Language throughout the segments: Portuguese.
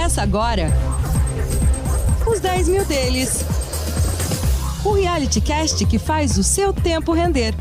Começa agora os 10 mil deles. O reality cast que faz o seu tempo render.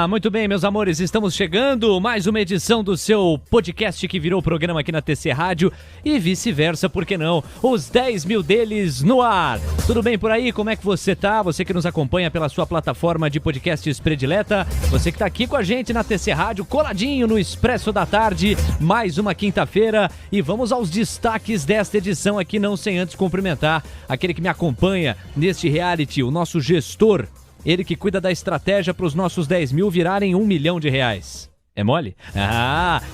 Muito bem, meus amores, estamos chegando, mais uma edição do seu podcast que virou programa aqui na TC Rádio e vice-versa, por que não? Os 10 mil deles no ar. Tudo bem por aí? Como é que você tá? Você que nos acompanha pela sua plataforma de podcasts predileta, você que tá aqui com a gente na TC Rádio, coladinho no Expresso da Tarde, mais uma quinta-feira e vamos aos destaques desta edição aqui, não sem antes cumprimentar aquele que me acompanha neste reality, o nosso gestor. Ele que cuida da estratégia para os nossos 10 mil virarem R$1 milhão. É mole?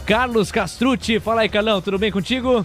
Carlos Castrucci. Fala aí, Carlão, tudo bem contigo?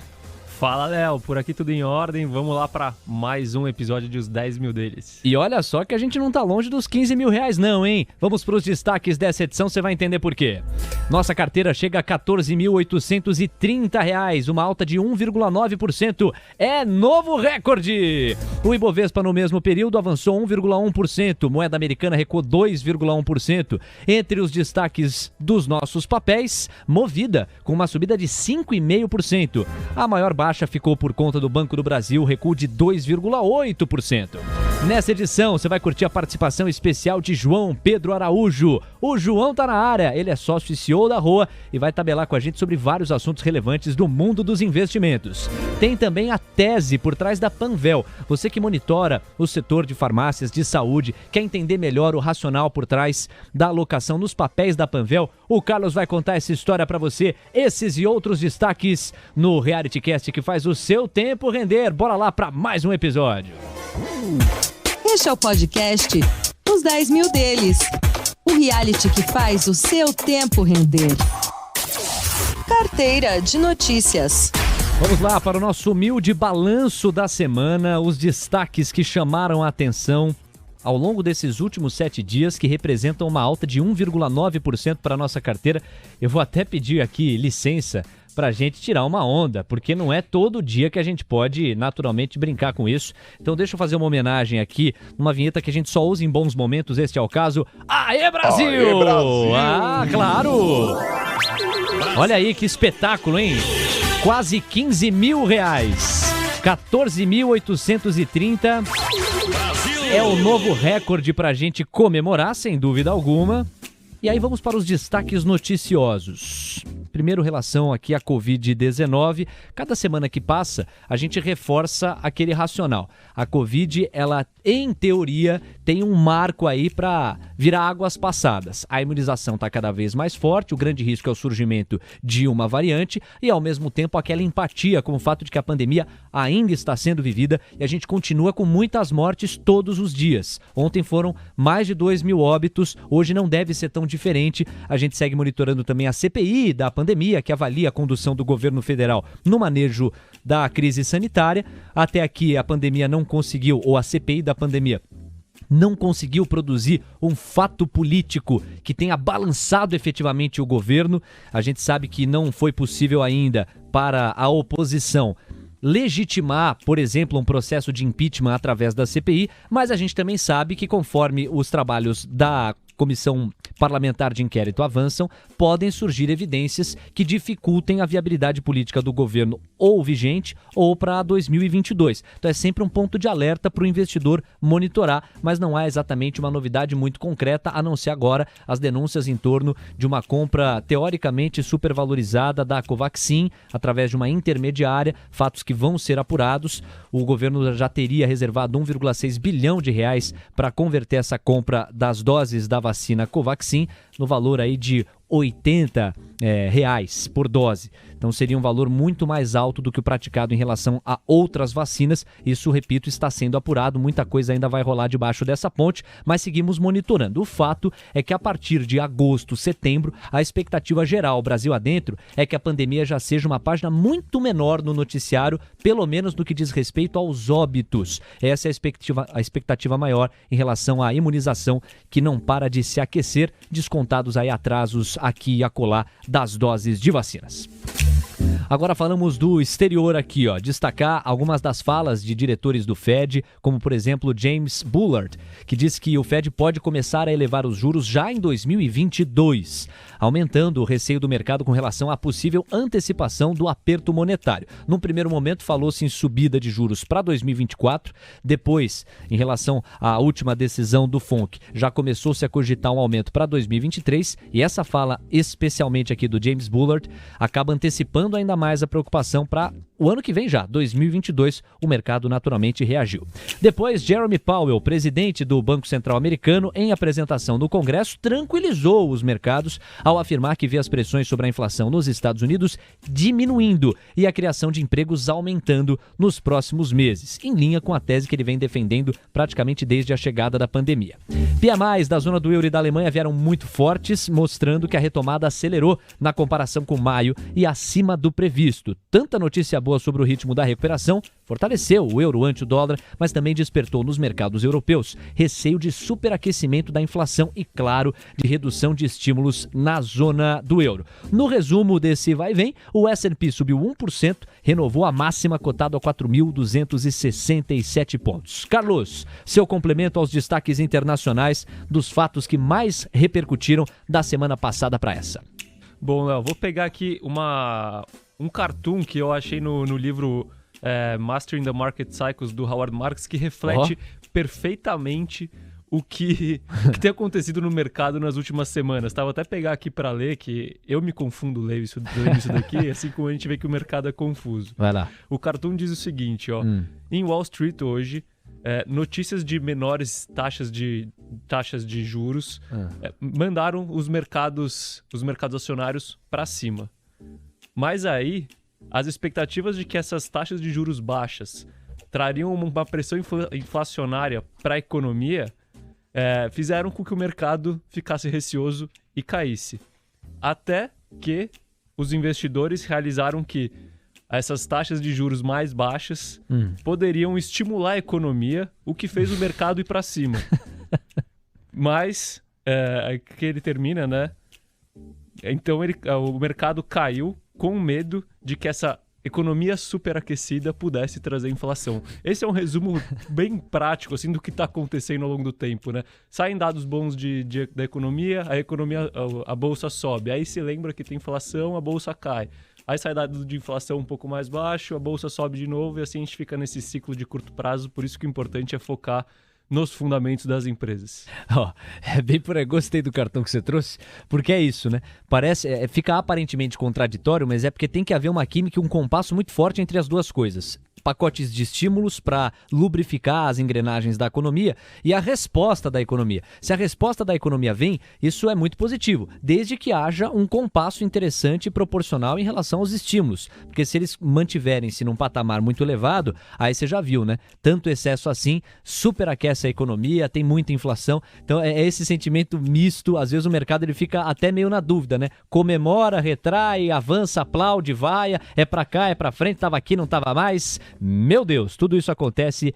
Fala, Léo, por aqui tudo em ordem, vamos lá para mais um episódio dos 10 mil deles. E olha só que a gente não tá longe dos R$15 mil não, hein? Vamos para os destaques dessa edição, você vai entender por quê. Nossa carteira chega a R$14.830, uma alta de 1,9%. É novo recorde! O Ibovespa no mesmo período avançou 1,1%, moeda americana recuou 2,1%. Entre os destaques dos nossos papéis, Movida, com uma subida de 5,5%. A maior baixa ficou por conta do Banco do Brasil, recuo de 2,8%. Nessa edição, você vai curtir a participação especial de João Pedro Araújo. O João tá na área, ele é sócio e CEO da Roa e vai tabelar com a gente sobre vários assuntos relevantes do mundo dos investimentos. Tem também a tese por trás da Panvel. Você que monitora o setor de farmácias de saúde, quer entender melhor o racional por trás da alocação nos papéis da Panvel, o Carlos vai contar essa história para você, esses e outros destaques no Reality Cast que faz o seu tempo render. Bora lá para mais um episódio. Este é o podcast Os 10 mil deles. O reality que faz o seu tempo render. Carteira de notícias. Vamos lá para o nosso humilde balanço da semana, os destaques que chamaram a atenção ao longo desses últimos 7 dias, que representam uma alta de 1,9% para a nossa carteira. Eu vou até pedir aqui licença para a gente tirar uma onda, porque não é todo dia que a gente pode naturalmente brincar com isso. Então deixa eu fazer uma homenagem aqui, uma vinheta que a gente só usa em bons momentos, este é o caso. Aê, Brasil! Aê, Brasil! Claro! Olha aí que espetáculo, hein? Quase R$15 mil, 14.830. É o novo recorde pra gente comemorar, sem dúvida alguma. E aí vamos para os destaques noticiosos. Primeiro, relação aqui à Covid-19. Cada semana que passa, a gente reforça aquele racional. A Covid, ela, em teoria, tem um marco aí para virar águas passadas. A imunização está cada vez mais forte, o grande risco é o surgimento de uma variante e, ao mesmo tempo, aquela empatia com o fato de que a pandemia ainda está sendo vivida e a gente continua com muitas mortes todos os dias. Ontem foram mais de 2 mil óbitos, hoje não deve ser tão diferente. A gente segue monitorando também a CPI da pandemia, que avalia a condução do governo federal no manejo da crise sanitária. Até aqui a pandemia não conseguiu, ou a CPI da pandemia não conseguiu produzir um fato político que tenha balançado efetivamente o governo. A gente sabe que não foi possível ainda para a oposição legitimar, por exemplo, um processo de impeachment através da CPI, mas a gente também sabe que conforme os trabalhos da Comissão Parlamentar de Inquérito avançam, podem surgir evidências que dificultem a viabilidade política do governo ou vigente ou para 2022. Então é sempre um ponto de alerta para o investidor monitorar, mas não há exatamente uma novidade muito concreta, a não ser agora as denúncias em torno de uma compra teoricamente supervalorizada da Covaxin através de uma intermediária, fatos que vão ser apurados. O governo já teria reservado R$1,6 bilhão para converter essa compra das doses da vacina Covaxin no valor aí de R$80 por dose. Então seria um valor muito mais alto do que o praticado em relação a outras vacinas. Isso, repito, está sendo apurado, muita coisa ainda vai rolar debaixo dessa ponte, mas seguimos monitorando. O fato é que a partir de agosto, setembro, a expectativa geral, Brasil adentro, é que a pandemia já seja uma página muito menor no noticiário, pelo menos no que diz respeito aos óbitos. Essa é a expectativa maior em relação à imunização, que não para de se aquecer, descontados aí atrasos aqui e acolá das doses de vacinas. Agora falamos do exterior aqui, ó. Destacar algumas das falas de diretores do Fed, como por exemplo James Bullard, que diz que o Fed pode começar a elevar os juros já em 2022, aumentando o receio do mercado com relação à possível antecipação do aperto monetário. Num primeiro momento falou-se em subida de juros para 2024, depois, em relação à última decisão do FONC, já começou-se a cogitar um aumento para 2023, e essa fala, especialmente aqui do James Bullard, acaba antecipando ainda mais a preocupação para o ano que vem já, 2022, o mercado naturalmente reagiu. Depois, Jerome Powell, presidente do Banco Central americano, em apresentação no Congresso, tranquilizou os mercados ao afirmar que vê as pressões sobre a inflação nos Estados Unidos diminuindo e a criação de empregos aumentando nos próximos meses, em linha com a tese que ele vem defendendo praticamente desde a chegada da pandemia. PMIs da zona do euro e da Alemanha vieram muito fortes, mostrando que a retomada acelerou na comparação com maio e acima do previsto. Tanta notícia boa sobre o ritmo da recuperação fortaleceu o euro ante o dólar, mas também despertou nos mercados europeus receio de superaquecimento da inflação e, claro, de redução de estímulos na zona do euro. No resumo desse vai e vem, o S&P subiu 1%, renovou a máxima cotada a 4.267 pontos. Carlos, seu complemento aos destaques internacionais dos fatos que mais repercutiram da semana passada para essa. Bom, Léo, vou pegar aqui um cartoon que eu achei no livro Mastering the Market Cycles do Howard Marks, que reflete perfeitamente o que tem acontecido no mercado nas últimas semanas. Vou até pegar aqui para ler, que eu me confundo lendo isso daqui, assim como a gente vê que o mercado é confuso. Vai lá. O cartoon diz o seguinte, ó. Em Wall Street hoje, notícias de menores taxas de juros mandaram os mercados acionários para cima. Mas aí, as expectativas de que essas taxas de juros baixas trariam uma pressão inflacionária para a economia fizeram com que o mercado ficasse receoso e caísse. Até que os investidores realizaram que essas taxas de juros mais baixas poderiam estimular a economia, o que fez o mercado ir para cima. Mas, que ele termina, né? Então o mercado caiu com medo de que essa economia superaquecida pudesse trazer inflação. Esse é um resumo bem prático assim, do que está acontecendo ao longo do tempo, né? Saem dados bons da economia, a bolsa sobe. Aí se lembra que tem inflação, a bolsa cai. Aí sai dado de inflação um pouco mais baixo, a bolsa sobe de novo e assim a gente fica nesse ciclo de curto prazo. Por isso que o importante é focar nos fundamentos das empresas. Bem por aí, gostei do cartão que você trouxe, porque é isso, né? Fica aparentemente contraditório, mas é porque tem que haver uma química e um compasso muito forte entre as duas coisas. Pacotes de estímulos para lubrificar as engrenagens da economia e a resposta da economia. Se a resposta da economia vem, isso é muito positivo, desde que haja um compasso interessante e proporcional em relação aos estímulos. Porque se eles mantiverem-se num patamar muito elevado, aí você já viu, né? Tanto excesso assim, superaquece a economia, tem muita inflação. Então é esse sentimento misto, às vezes o mercado ele fica até meio na dúvida, né? Comemora, retrai, avança, aplaude, vaia, é pra cá, é pra frente, tava aqui, não tava mais. Meu Deus, tudo isso acontece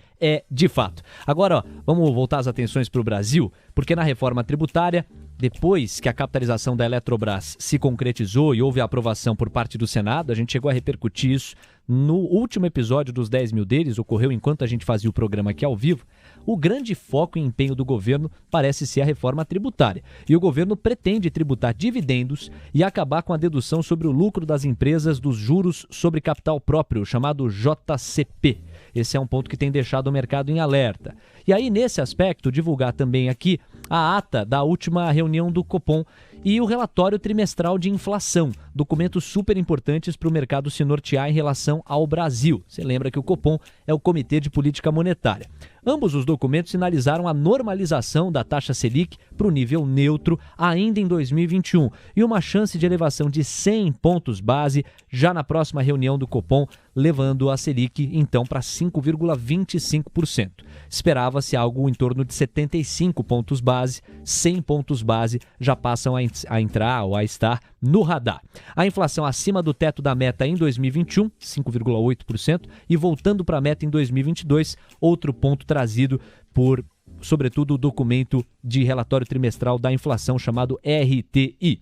de fato. Agora, vamos voltar as atenções para o Brasil, porque na reforma tributária, depois que a capitalização da Eletrobras se concretizou e houve a aprovação por parte do Senado, a gente chegou a repercutir isso no último episódio dos 10 mil deles, ocorreu enquanto a gente fazia o programa aqui ao vivo. O grande foco e empenho do governo parece ser a reforma tributária. E o governo pretende tributar dividendos e acabar com a dedução sobre o lucro das empresas dos juros sobre capital próprio, chamado JCP. Esse é um ponto que tem deixado o mercado em alerta. E aí, nesse aspecto, divulgar também aqui a ata da última reunião do Copom e o relatório trimestral de inflação, documentos super importantes para o mercado se nortear em relação ao Brasil. Você lembra que o Copom é o Comitê de Política Monetária. Ambos os documentos sinalizaram a normalização da taxa Selic para o nível neutro ainda em 2021 e uma chance de elevação de 100 pontos base já na próxima reunião do Copom, levando a Selic então para 5,25%. Esperava-se algo em torno de 75 pontos base, 100 pontos base já passam a entrar ou a estar no radar. A inflação acima do teto da meta em 2021, 5,8%, e voltando para a meta em 2022, outro ponto trazido por, sobretudo, o documento de relatório trimestral da inflação chamado RTI.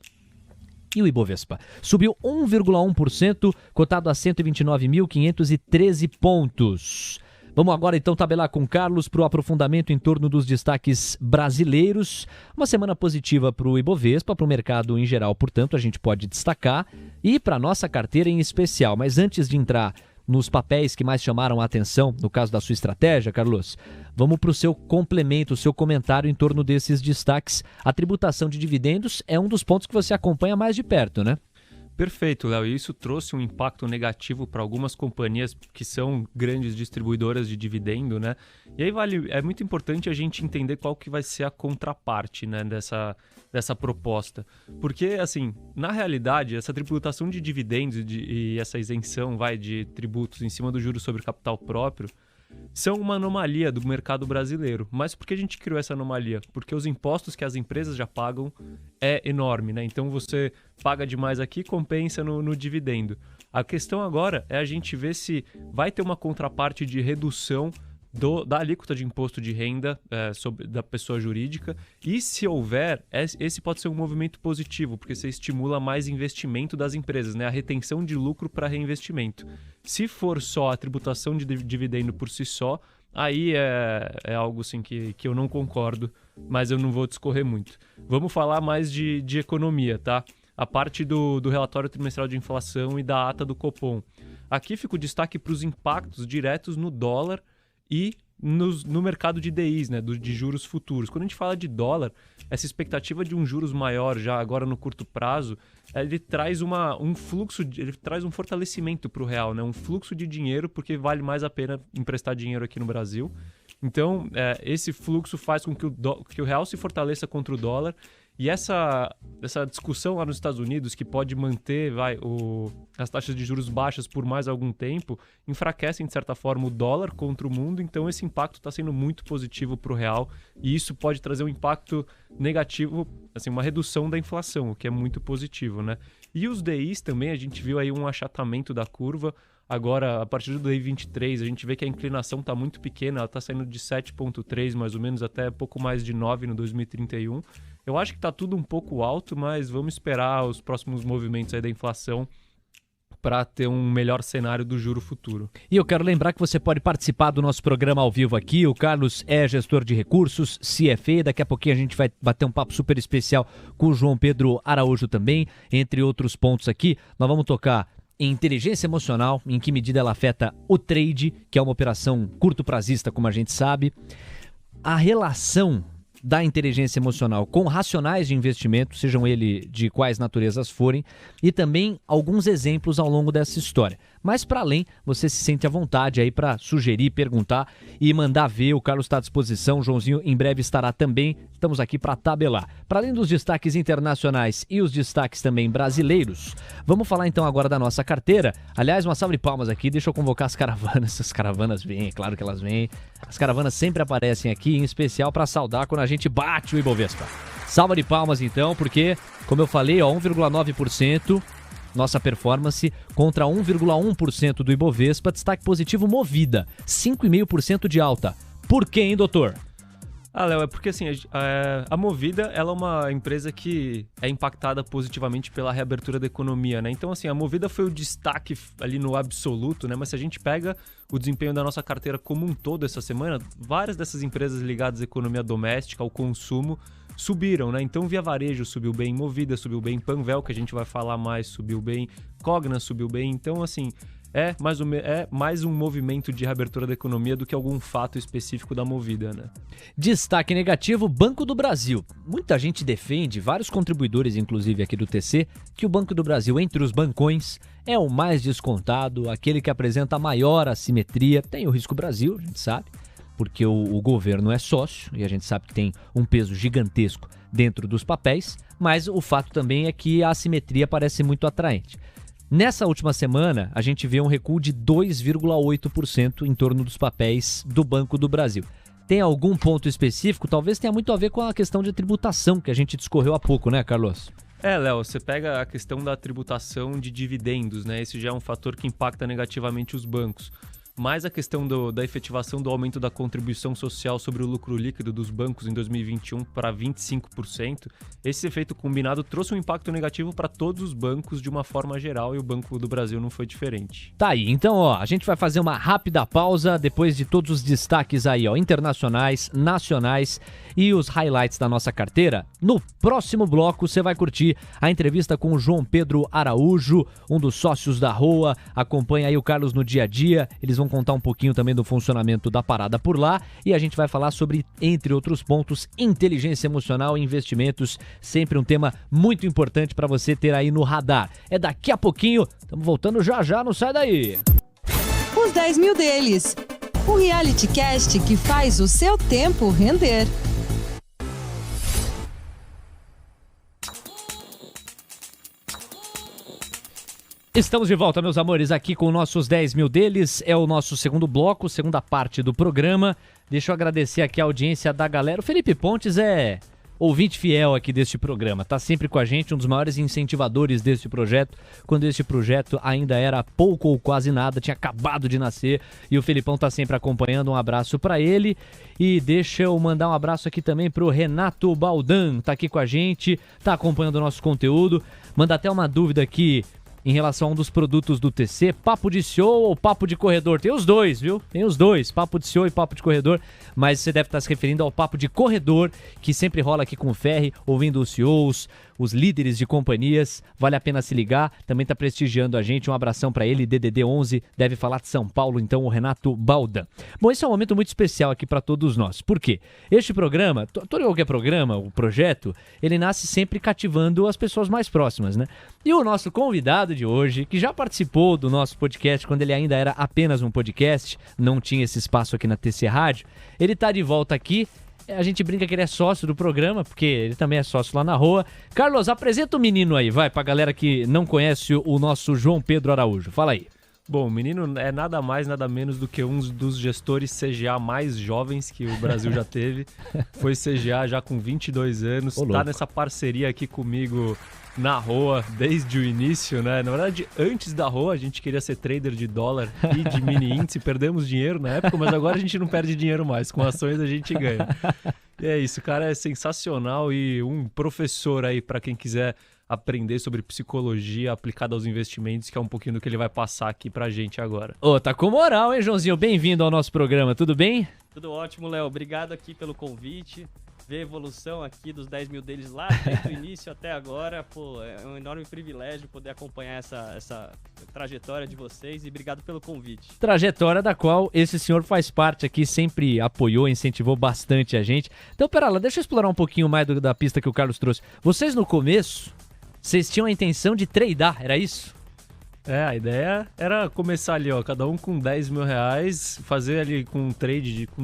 E o Ibovespa subiu 1,1%, cotado a 129.513 pontos. Vamos agora então tabelar com o Carlos para o aprofundamento em torno dos destaques brasileiros. Uma semana positiva para o Ibovespa, para o mercado em geral, portanto, a gente pode destacar, e para a nossa carteira em especial. Mas antes de entrar nos papéis que mais chamaram a atenção, no caso da sua estratégia, Carlos, vamos para o seu complemento, o seu comentário em torno desses destaques. A tributação de dividendos é um dos pontos que você acompanha mais de perto, né? Perfeito, Léo. E isso trouxe um impacto negativo para algumas companhias que são grandes distribuidoras de dividendo, né? E aí é muito importante a gente entender qual que vai ser a contraparte, né, dessa proposta. Porque, assim, na realidade, essa tributação de dividendos e essa isenção de tributos em cima do juros sobre capital próprio são uma anomalia do mercado brasileiro. Mas por que a gente criou essa anomalia? Porque os impostos que as empresas já pagam é enorme, né? Então você paga demais aqui, compensa no dividendo. A questão agora é a gente ver se vai ter uma contraparte de redução da alíquota de imposto de renda da pessoa jurídica, e se houver, esse pode ser um movimento positivo, porque você estimula mais investimento das empresas, né? A retenção de lucro para reinvestimento. Se for só a tributação de dividendo por si só, aí é algo assim que eu não concordo, mas eu não vou discorrer muito. Vamos falar mais de economia, tá? A parte do relatório trimestral de inflação e da ata do Copom. Aqui fica o destaque para os impactos diretos no dólar e no mercado de DIs, né, de juros futuros. Quando a gente fala de dólar, essa expectativa de um juros maior já agora no curto prazo, ele traz um fluxo, ele traz um fortalecimento para o real, né, um fluxo de dinheiro, porque vale mais a pena emprestar dinheiro aqui no Brasil. Então, esse fluxo faz com que o real se fortaleça contra o dólar. E essa discussão lá nos Estados Unidos, que pode manter as taxas de juros baixas por mais algum tempo, enfraquecem, de certa forma, o dólar contra o mundo. Então, esse impacto está sendo muito positivo para o real. E isso pode trazer um impacto negativo, assim, uma redução da inflação, o que é muito positivo, né? E os DIs também, a gente viu aí um achatamento da curva. Agora, a partir do DI 23, a gente vê que a inclinação está muito pequena, ela está saindo de 7,3 mais ou menos até pouco mais de 9 no 2031. Eu acho que está tudo um pouco alto, mas vamos esperar os próximos movimentos aí da inflação para ter um melhor cenário do juro futuro. E eu quero lembrar que você pode participar do nosso programa ao vivo aqui. O Carlos é gestor de recursos, CFA. Daqui a pouquinho a gente vai bater um papo super especial com o João Pedro Araújo também, entre outros pontos aqui. Nós vamos tocar em inteligência emocional, em que medida ela afeta o trade, que é uma operação curto-prazista, como a gente sabe. A relação da inteligência emocional com racionais de investimento, sejam eles de quais naturezas forem, e também alguns exemplos ao longo dessa história. Mas para além, você se sente à vontade aí para sugerir, perguntar e mandar ver. O Carlos está à disposição, o Joãozinho em breve estará também. Estamos aqui para tabelar. Para além dos destaques internacionais e os destaques também brasileiros, vamos falar então agora da nossa carteira. Aliás, uma salva de palmas aqui, deixa eu convocar as caravanas. As caravanas vêm, é claro que elas vêm. As caravanas sempre aparecem aqui, em especial para saudar quando a gente bate o Ibovespa. Salva de palmas então, porque, como eu falei, 1,9%. Nossa performance contra 1,1% do Ibovespa, destaque positivo Movida, 5,5% de alta. Por quê, hein, doutor? Léo, é porque assim, a Movida ela é uma empresa que é impactada positivamente pela reabertura da economia, né? Então, assim, a Movida foi o destaque ali no absoluto, né? Mas se a gente pega o desempenho da nossa carteira como um todo essa semana, várias dessas empresas ligadas à economia doméstica, ao consumo, subiram, né? Então, Via Varejo subiu bem, Movida subiu bem, Panvel, que a gente vai falar mais, subiu bem, Cogna subiu bem. Então, assim, é mais um movimento de reabertura da economia do que algum fato específico da Movida, né? Destaque negativo, Banco do Brasil. Muita gente defende, vários contribuidores, inclusive aqui do TC, que o Banco do Brasil, entre os bancões, é o mais descontado, aquele que apresenta a maior assimetria. Tem o Risco Brasil, a gente sabe, porque o governo é sócio e a gente sabe que tem um peso gigantesco dentro dos papéis, mas o fato também é que a assimetria parece muito atraente. Nessa última semana, a gente vê um recuo de 2,8% em torno dos papéis do Banco do Brasil. Tem algum ponto específico? Talvez tenha muito a ver com a questão de tributação que a gente discorreu há pouco, né, Carlos? Léo, você pega a questão da tributação de dividendos, né? Esse já é um fator que impacta negativamente os bancos. mais a questão da efetivação do aumento da contribuição social sobre o lucro líquido dos bancos em 2021 para 25%, esse efeito combinado trouxe um impacto negativo para todos os bancos de uma forma geral e o Banco do Brasil não foi diferente. Tá aí, então ó, a gente vai fazer uma rápida pausa depois de todos os destaques aí, ó, internacionais, nacionais e os highlights da nossa carteira. No próximo bloco você vai curtir a entrevista com o João Pedro Araújo, um dos sócios da Roa, acompanha aí o Carlos no dia a dia, eles vão contar um pouquinho também do funcionamento da parada por lá e a gente vai falar sobre, entre outros pontos, inteligência emocional e investimentos, sempre um tema muito importante para você ter aí no radar. É daqui a pouquinho, estamos voltando já, não sai daí. Os 10 mil deles. O reality cast que faz o seu tempo render. Estamos de volta, meus amores, aqui com nossos 10 mil deles. É o nosso segundo bloco, segunda parte do programa. Deixa eu agradecer aqui a audiência da galera. O Felipe Pontes é ouvinte fiel aqui deste programa. Tá sempre com a gente, um dos maiores incentivadores deste projeto. Quando este projeto ainda era pouco ou quase nada, tinha acabado de nascer. E o Felipão tá sempre acompanhando. Um abraço pra ele. E deixa eu mandar um abraço aqui também pro Renato Baldan. Tá aqui com a gente, tá acompanhando o nosso conteúdo. Manda até uma dúvida aqui em relação a um dos produtos do TC, papo de CEO ou papo de corredor? Tem os dois, viu? Tem os dois, papo de CEO e papo de corredor, mas você deve estar se referindo ao papo de corredor, que sempre rola aqui com o Ferri, ouvindo os CEOs, os líderes de companhias, vale a pena se ligar, também está prestigiando a gente, um abração para ele, DDD 11, deve falar de São Paulo, então o Renato Baldan. Bom, esse é um momento muito especial aqui para todos nós, por quê? Este programa, todo qualquer programa, o projeto, ele nasce sempre cativando as pessoas mais próximas, né? E o nosso convidado de hoje, que já participou do nosso podcast quando ele ainda era apenas um podcast, não tinha esse espaço aqui na TC Rádio, ele tá de volta aqui. A gente brinca que ele é sócio do programa, porque ele também é sócio lá na Roa. Carlos, apresenta o menino aí, vai, pra galera que não conhece o nosso João Pedro Araújo. Fala aí. Bom, o menino é nada mais, nada menos do que um dos gestores CGA mais jovens que o Brasil já teve. Foi CGA já com 22 anos, tá nessa parceria aqui comigo na Roa desde o início, né? Na verdade, antes da Roa, a gente queria ser trader de dólar e de mini índice, perdemos dinheiro na época, mas agora a gente não perde dinheiro mais, com ações a gente ganha. E é isso, o cara é sensacional e um professor aí para quem quiser aprender sobre psicologia aplicada aos investimentos, que é um pouquinho do que ele vai passar aqui pra gente agora. Tá com moral, hein, Joãozinho? Bem-vindo ao nosso programa, tudo bem? Tudo ótimo, Léo. Obrigado aqui pelo convite. Ver a evolução aqui dos 10 mil deles lá, desde o início até agora, pô, é um enorme privilégio poder acompanhar essa trajetória de vocês e obrigado pelo convite. Trajetória da qual esse senhor faz parte aqui, sempre apoiou, incentivou bastante a gente. Então, pera lá, deixa eu explorar um pouquinho mais da pista que o Carlos trouxe. Vocês no começo, vocês tinham a intenção de tradar, era isso? A ideia era começar ali, ó, cada um com 10 mil reais, fazer ali com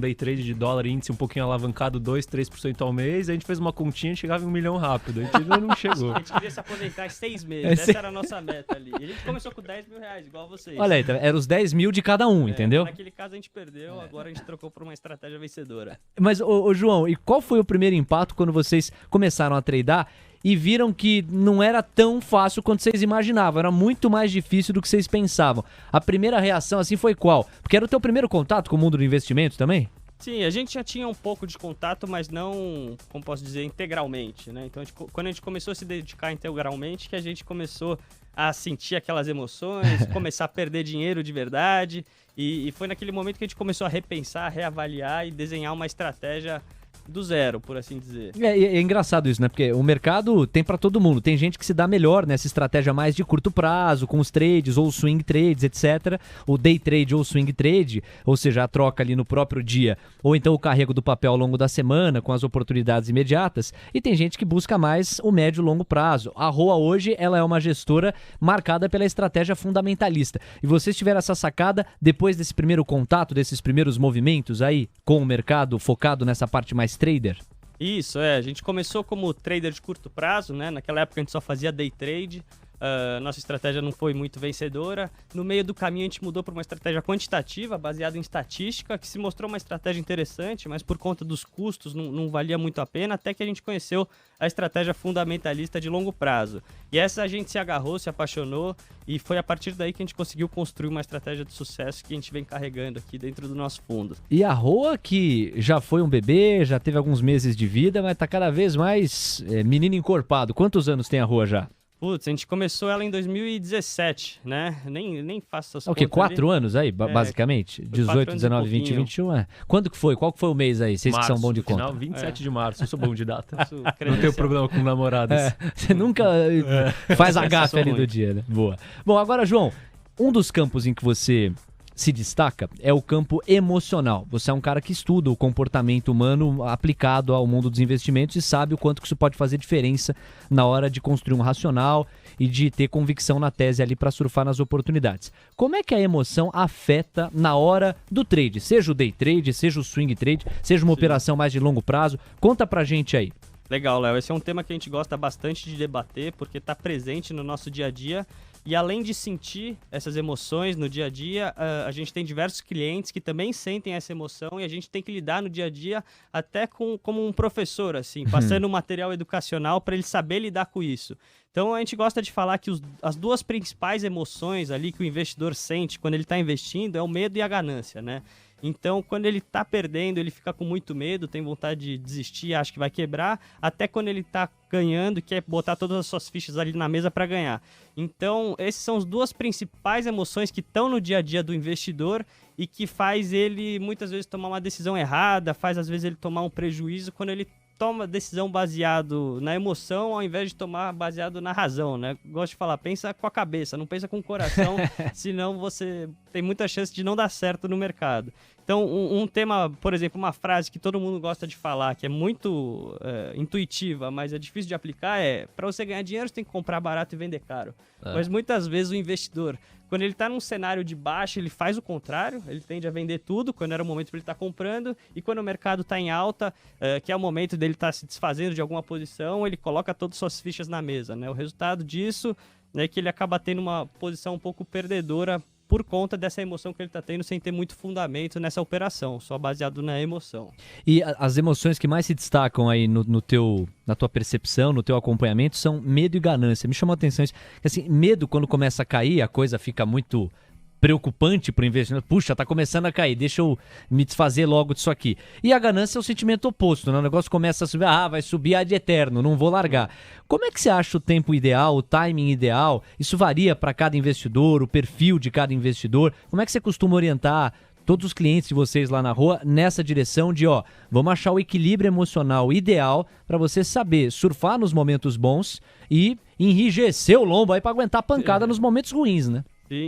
day trade de dólar índice um pouquinho alavancado, 2-3% ao mês, a gente fez uma continha e chegava em 1 milhão rápido, a gente ainda não chegou. A gente queria se aposentar em 6 meses, essa era a nossa meta ali. E a gente começou com 10 mil reais, igual vocês. Olha aí, eram os 10 mil de cada um, entendeu? Naquele caso a gente perdeu, agora a gente trocou por uma estratégia vencedora. Mas, ô João, e qual foi o primeiro impacto quando vocês começaram a tradar e viram que não era tão fácil quanto vocês imaginavam, era muito mais difícil do que vocês pensavam? A primeira reação assim foi qual? Porque era o teu primeiro contato com o mundo do investimento também? Sim, a gente já tinha um pouco de contato, mas não, como posso dizer, integralmente, né? Então, quando a gente começou a se dedicar integralmente, que a gente começou a sentir aquelas emoções, começar a perder dinheiro de verdade, e foi naquele momento que a gente começou a repensar, reavaliar e desenhar uma estratégia do zero, por assim dizer. É engraçado isso, né? Porque o mercado tem pra todo mundo. Tem gente que se dá melhor nessa estratégia mais de curto prazo, com os trades ou swing trades, etc. O day trade ou swing trade, ou seja, a troca ali no próprio dia, ou então o carrego do papel ao longo da semana, com as oportunidades imediatas. E tem gente que busca mais o médio e longo prazo. A Roa hoje, ela é uma gestora marcada pela estratégia fundamentalista. E vocês tiveram essa sacada depois desse primeiro contato, desses primeiros movimentos aí com o mercado focado nessa parte mais trader? Isso, a gente começou como trader de curto prazo, né? Naquela época a gente só fazia day trade, nossa estratégia não foi muito vencedora. No meio do caminho a gente mudou para uma estratégia quantitativa, baseada em estatística, que se mostrou uma estratégia interessante, mas por conta dos custos não valia muito a pena, até que a gente conheceu a estratégia fundamentalista de longo prazo. E essa a gente se agarrou, se apaixonou, e foi a partir daí que a gente conseguiu construir uma estratégia de sucesso que a gente vem carregando aqui dentro do nosso fundo. E a Roa, que já foi um bebê, já teve alguns meses de vida, mas tá cada vez mais menino encorpado. Quantos anos tem a Roa já? Putz, a gente começou ela em 2017, né? Nem faço essas O quê? contas 4 anos aí, basicamente? 18, 19, 20, 21? Quando que foi? Qual que foi o mês aí? Vocês que são bons de conta. Final, 27 de março. Eu sou bom de data. Não Não tenho problema com namoradas. Você nunca faz a gafe ali do dia, né? Boa. Bom, agora, João, um dos campos em que você se destaca é o campo emocional. Você é um cara que estuda o comportamento humano aplicado ao mundo dos investimentos e sabe o quanto que isso pode fazer diferença na hora de construir um racional e de ter convicção na tese ali para surfar nas oportunidades. Como é que a emoção afeta na hora do trade? Seja o day trade, seja o swing trade, seja uma operação mais de longo prazo. Conta pra gente aí. Legal, Léo. Esse é um tema que a gente gosta bastante de debater, porque está presente no nosso dia a dia. E além de sentir essas emoções no dia a dia, a gente tem diversos clientes que também sentem essa emoção e a gente tem que lidar no dia a dia até como um professor, assim, passando um material educacional para ele saber lidar com isso. Então a gente gosta de falar que as duas principais emoções ali que o investidor sente quando ele está investindo é o medo e a ganância, né? Então, quando ele tá perdendo, ele fica com muito medo, tem vontade de desistir, acha que vai quebrar, até quando ele tá ganhando, quer botar todas as suas fichas ali na mesa para ganhar. Então, essas são as duas principais emoções que estão no dia a dia do investidor e que faz ele, muitas vezes, tomar uma decisão errada, faz, às vezes, ele tomar um prejuízo quando ele toma decisão baseado na emoção ao invés de tomar baseado na razão, né? Gosto de falar, pensa com a cabeça, não pensa com o coração, senão você tem muita chance de não dar certo no mercado. Então, um tema, por exemplo, uma frase que todo mundo gosta de falar, que é muito intuitiva, mas é difícil de aplicar, para você ganhar dinheiro, você tem que comprar barato e vender caro. Mas muitas vezes o investidor, quando ele está num cenário de baixa, ele faz o contrário, ele tende a vender tudo quando era o momento para ele estar comprando, e quando o mercado está em alta, que é o momento dele estar se desfazendo de alguma posição, ele coloca todas as suas fichas na mesa, né? O resultado disso é que ele acaba tendo uma posição um pouco perdedora por conta dessa emoção que ele está tendo sem ter muito fundamento nessa operação, só baseado na emoção. E as emoções que mais se destacam aí na tua percepção, no teu acompanhamento, são medo e ganância. Me chamou a atenção isso. Assim, medo, quando começa a cair, a coisa fica muito preocupante para o investidor. Puxa, tá começando a cair, deixa eu me desfazer logo disso aqui. E a ganância é o sentimento oposto, né? O negócio começa a subir, vai subir ad eterno, não vou largar. Como é que você acha o tempo ideal, o timing ideal? Isso varia para cada investidor, o perfil de cada investidor. Como é que você costuma orientar todos os clientes de vocês lá na rua nessa direção de, vamos achar o equilíbrio emocional ideal para você saber surfar nos momentos bons e enrijecer o lombo aí para aguentar a pancada nos momentos ruins, né?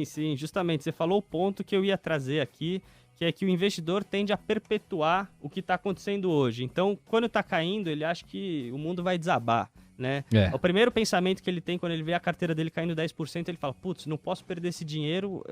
Sim, justamente. Você falou o ponto que eu ia trazer aqui, que é que o investidor tende a perpetuar o que está acontecendo hoje. Então, quando está caindo, ele acha que o mundo vai desabar, né? O primeiro pensamento que ele tem quando ele vê a carteira dele caindo 10%, ele fala, putz, não posso perder esse dinheiro,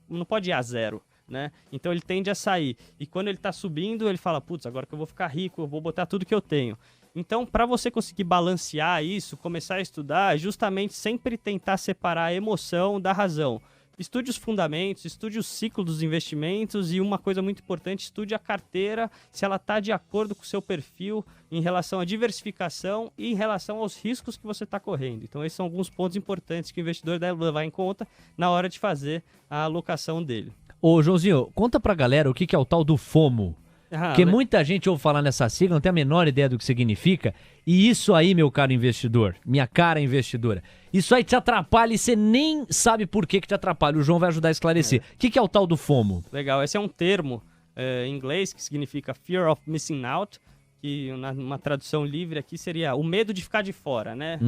não pode ir a zero, né? Então, ele tende a sair. E quando ele está subindo, ele fala, putz, agora que eu vou ficar rico, eu vou botar tudo que eu tenho. Então, para você conseguir balancear isso, começar a estudar, justamente sempre tentar separar a emoção da razão. Estude os fundamentos, estude o ciclo dos investimentos e uma coisa muito importante, estude a carteira, se ela está de acordo com o seu perfil em relação à diversificação e em relação aos riscos que você está correndo. Então, esses são alguns pontos importantes que o investidor deve levar em conta na hora de fazer a alocação dele. Ô, Joãozinho, conta pra galera o que é o tal do FOMO. Porque muita gente ouve falar nessa sigla, não tem a menor ideia do que significa. E isso aí, meu caro investidor, minha cara investidora, isso aí te atrapalha e você nem sabe por que te atrapalha. O João vai ajudar a esclarecer. O que é o tal do FOMO? Legal, esse é um termo em inglês que significa Fear of Missing Out, que uma tradução livre aqui seria o medo de ficar de fora, né?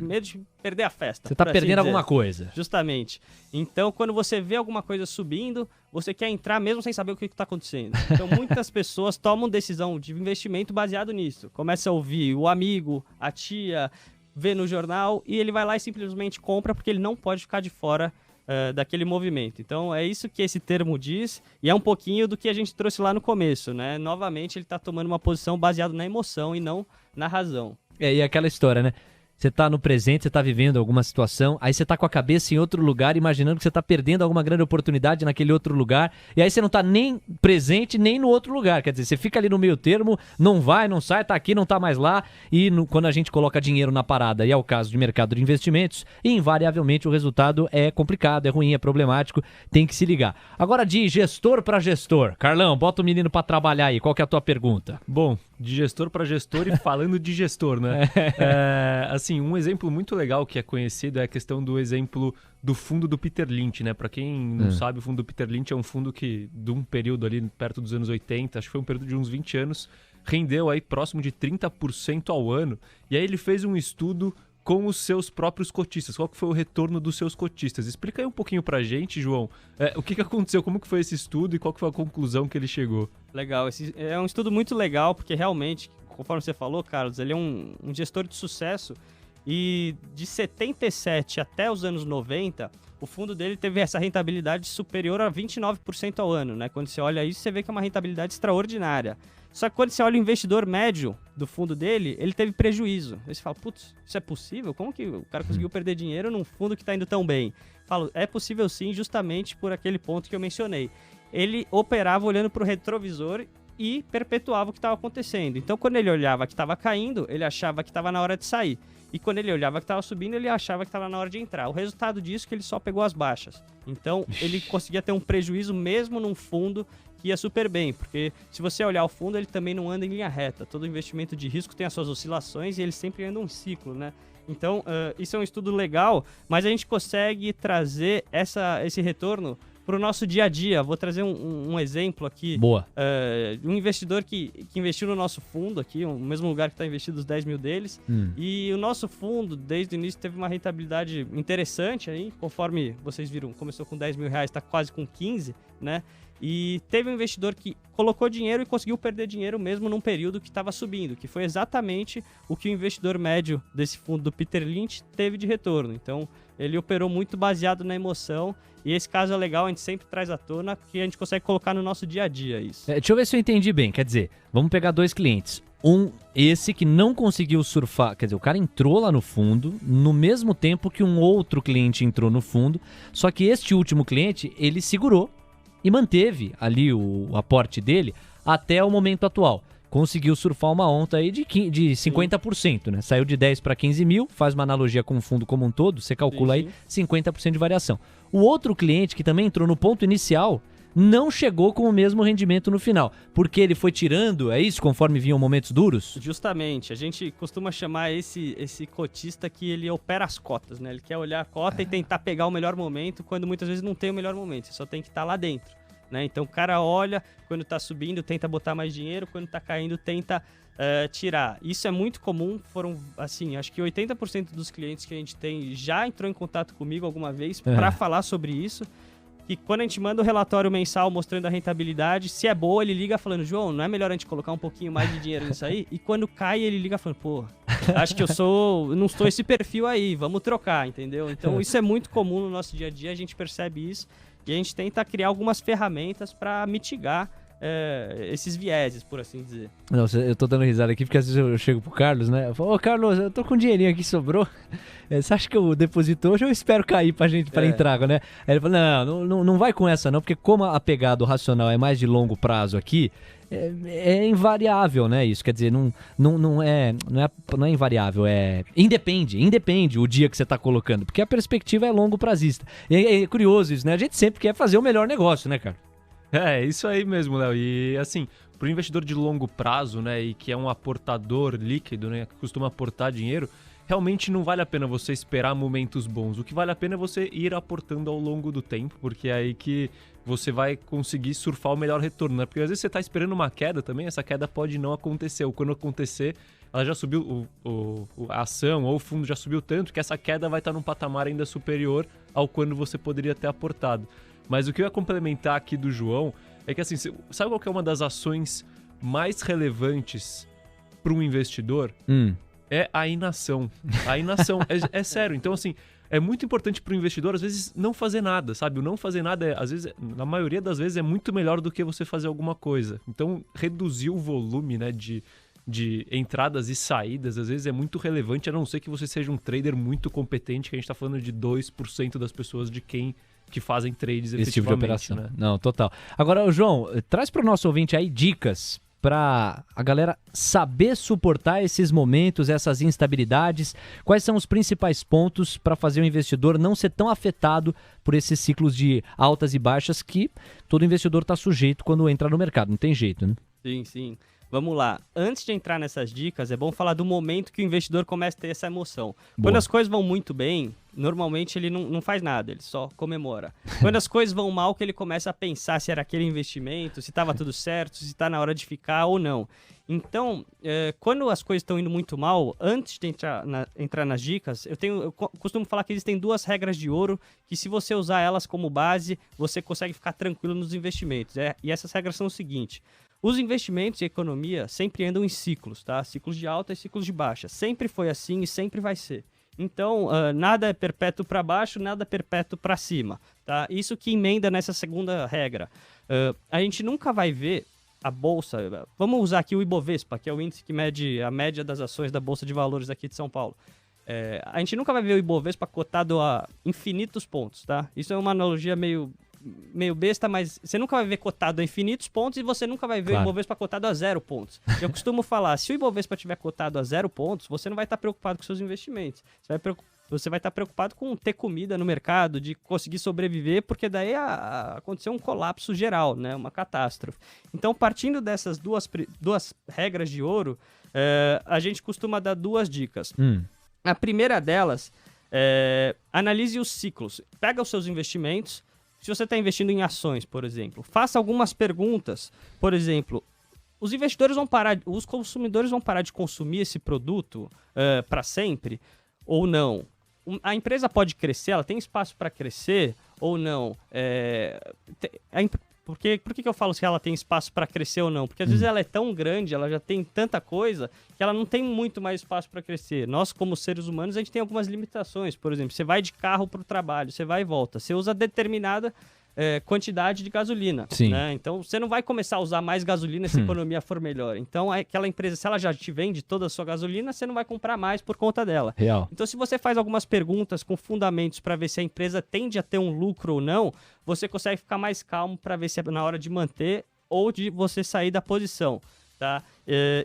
Medo de perder a festa. Você tá perdendo alguma coisa. Justamente. Então, quando você vê alguma coisa subindo, você quer entrar mesmo sem saber o que está acontecendo. Então, muitas pessoas tomam decisão de investimento baseado nisso. Começa a ouvir o amigo, a tia, vê no jornal e ele vai lá e simplesmente compra porque ele não pode ficar de fora daquele movimento. Então, é isso que esse termo diz e é um pouquinho do que a gente trouxe lá no começo, né? Novamente, ele está tomando uma posição baseada na emoção e não na razão. E aquela história, né? você tá no presente, você tá vivendo alguma situação, aí você tá com a cabeça em outro lugar, imaginando que você tá perdendo alguma grande oportunidade naquele outro lugar, e aí você não tá nem presente, nem no outro lugar. Quer dizer, você fica ali no meio termo, não vai, não sai, tá aqui, não tá mais lá, e quando a gente coloca dinheiro na parada, e é o caso de mercado de investimentos, invariavelmente o resultado é complicado, é ruim, é problemático, tem que se ligar. Agora, de gestor para gestor. Carlão, bota o menino para trabalhar aí, qual que é a tua pergunta? Bom, de gestor para gestor e falando de gestor, né? Assim, um exemplo muito legal que é conhecido é a questão do exemplo do fundo do Peter Lynch, né? Para quem não sabe, o fundo do Peter Lynch é um fundo que, de um período ali perto dos anos 80, acho que foi um período de uns 20 anos, rendeu aí próximo de 30% ao ano. E aí ele fez um estudo com os seus próprios cotistas. Qual que foi o retorno dos seus cotistas? Explica aí um pouquinho pra gente, João, o que aconteceu, como que foi esse estudo e qual que foi a conclusão que ele chegou. Legal, esse é um estudo muito legal, porque realmente, conforme você falou, Carlos, ele é um gestor de sucesso, e de 77 até os anos 90, o fundo dele teve essa rentabilidade superior a 29% ao ano, né? Quando você olha isso, você vê que é uma rentabilidade extraordinária. Só que quando você olha o investidor médio do fundo dele, ele teve prejuízo. Aí você fala, putz, isso é possível? Como que o cara conseguiu perder dinheiro num fundo que está indo tão bem? Falo, é possível sim, justamente por aquele ponto que eu mencionei. Ele operava olhando para o retrovisor e perpetuava o que estava acontecendo. Então, quando ele olhava que estava caindo, ele achava que estava na hora de sair. E quando ele olhava que estava subindo, ele achava que estava na hora de entrar. O resultado disso é que ele só pegou as baixas. Então, ele conseguia ter um prejuízo mesmo num fundo que ia super bem. Porque se você olhar o fundo, ele também não anda em linha reta. Todo investimento de risco tem as suas oscilações e ele sempre anda um ciclo, né? Então, isso é um estudo legal, mas a gente consegue trazer esse retorno para o nosso dia a dia. Vou trazer um exemplo aqui. Boa. Um investidor que investiu no nosso fundo aqui, no mesmo lugar que está investido os 10 mil deles. E o nosso fundo, desde o início, teve uma rentabilidade interessante aí, conforme vocês viram, começou com 10 mil reais, está quase com 15, né? E teve um investidor que colocou dinheiro e conseguiu perder dinheiro mesmo num período que estava subindo, que foi exatamente o que o investidor médio desse fundo do Peter Lynch teve de retorno. Então, ele operou muito baseado na emoção, e esse caso é legal, a gente sempre traz à tona, que a gente consegue colocar no nosso dia a dia isso. Deixa eu ver se eu entendi bem, quer dizer, vamos pegar dois clientes. Esse que não conseguiu surfar, quer dizer, o cara entrou lá no fundo no mesmo tempo que um outro cliente entrou no fundo, só que este último cliente, ele segurou e manteve ali o aporte dele até o momento atual. Conseguiu surfar uma onda aí de 50%, né? Saiu de 10 para 15 mil, faz uma analogia com o fundo como um todo, você calcula aí 50% de variação. O outro cliente que também entrou no ponto inicial não chegou com o mesmo rendimento no final, porque ele foi tirando, é isso, conforme vinham momentos duros? Justamente, a gente costuma chamar esse cotista que ele opera as cotas, né? Ele quer olhar a cota e tentar pegar o melhor momento, quando muitas vezes não tem o melhor momento, você só tem que estar lá dentro, né? Então o cara olha, quando tá subindo tenta botar mais dinheiro, quando tá caindo tenta tirar. Isso é muito comum, foram assim, acho que 80% dos clientes que a gente tem já entrou em contato comigo alguma vez para falar sobre isso. Que quando a gente manda o relatório mensal mostrando a rentabilidade, se é boa, ele liga falando, João, não é melhor a gente colocar um pouquinho mais de dinheiro nisso aí? E quando cai, ele liga falando, pô, acho que não sou esse perfil aí, vamos trocar, entendeu? Então isso é muito comum no nosso dia a dia, a gente percebe isso e a gente tenta criar algumas ferramentas para mitigar esses vieses, por assim dizer. Não, eu tô dando risada aqui porque às vezes eu chego pro Carlos, né? Eu falo, ô Carlos, eu tô com um dinheirinho aqui, sobrou. Você acha que eu deposito hoje ou eu espero cair pra entrar, né? Aí ele fala, não vai com essa não, porque como a pegada racional é mais de longo prazo aqui, é invariável, né? Isso quer dizer, não é invariável, independe o dia que você tá colocando, porque a perspectiva é longo prazista. E é curioso isso, né? A gente sempre quer fazer o melhor negócio, né, cara? É, isso aí mesmo, Léo. E assim, para o investidor de longo prazo, né, e que é um aportador líquido, né, que costuma aportar dinheiro, realmente não vale a pena você esperar momentos bons. O que vale a pena é você ir aportando ao longo do tempo, porque é aí que você vai conseguir surfar o melhor retorno, né? Porque às vezes você está esperando uma queda também, essa queda pode não acontecer, ou quando acontecer, ela já subiu, a ação ou o fundo já subiu tanto que essa queda vai estar num patamar ainda superior ao quando você poderia ter aportado. Mas o que eu ia complementar aqui do João é que, assim, sabe qual que é uma das ações mais relevantes para um investidor? É a inação. A inação, é sério. Então, assim, é muito importante para o investidor, às vezes, não fazer nada, sabe? O não fazer nada, às vezes, na maioria das vezes, é muito melhor do que você fazer alguma coisa. Então, reduzir o volume, né, de de entradas e saídas, às vezes é muito relevante, a não ser que você seja um trader muito competente, que a gente está falando de 2% das pessoas que fazem trades efetivamente. Esse tipo de operação. Né? Não, total. Agora, João, traz para o nosso ouvinte aí dicas para a galera saber suportar esses momentos, essas instabilidades. Quais são os principais pontos para fazer o investidor não ser tão afetado por esses ciclos de altas e baixas que todo investidor está sujeito quando entra no mercado? Não tem jeito, né? Sim, sim. Vamos lá. Antes de entrar nessas dicas, é bom falar do momento que o investidor começa a ter essa emoção. Boa. Quando as coisas vão muito bem, normalmente ele não faz nada, ele só comemora. Quando as coisas vão mal, que ele começa a pensar se era aquele investimento, se estava tudo certo, se está na hora de ficar ou não. Então, quando as coisas estão indo muito mal, antes de entrar nas dicas, eu costumo falar que existem 2 regras de ouro que, se você usar elas como base, você consegue ficar tranquilo nos investimentos. E essas regras são o seguinte: os investimentos e a economia sempre andam em ciclos, tá? Ciclos de alta e ciclos de baixa. Sempre foi assim e sempre vai ser. Então, nada é perpétuo para baixo, nada é perpétuo para cima, tá? Isso que emenda nessa segunda regra. A gente nunca vai ver a bolsa... Vamos usar aqui o Ibovespa, que é o índice que mede a média das ações da Bolsa de Valores aqui de São Paulo. A gente nunca vai ver o Ibovespa cotado a infinitos pontos, tá? Isso é uma analogia meio besta, mas você nunca vai ver cotado a infinitos pontos e você nunca vai ver o Ibovespa cotado a 0 pontos. Eu costumo falar, se o Ibovespa estiver cotado a 0 pontos, você não vai estar preocupado com seus investimentos. Você vai estar preocupado com ter comida no mercado, de conseguir sobreviver, porque daí aconteceu um colapso geral, né? Uma catástrofe. Então, partindo dessas duas regras de ouro, a gente costuma dar 2 dicas. A primeira delas analise os ciclos. Pega os seus investimentos. Se você está investindo em ações, por exemplo, faça algumas perguntas. Por exemplo, os consumidores vão parar de consumir esse produto para sempre ou não? A empresa pode crescer, ela tem espaço para crescer ou não? Por que eu falo se ela tem espaço para crescer ou não? Porque às vezes ela é tão grande, ela já tem tanta coisa, que ela não tem muito mais espaço para crescer. Nós, como seres humanos, a gente tem algumas limitações. Por exemplo, você vai de carro para o trabalho, você vai e volta. Você usa determinada quantidade de gasolina. Né? Então, você não vai começar a usar mais gasolina se a economia for melhor. Então, aquela empresa, se ela já te vende toda a sua gasolina, você não vai comprar mais por conta dela. Real. Então, se você faz algumas perguntas com fundamentos para ver se a empresa tende a ter um lucro ou não, você consegue ficar mais calmo para ver se é na hora de manter ou de você sair da posição. Tá?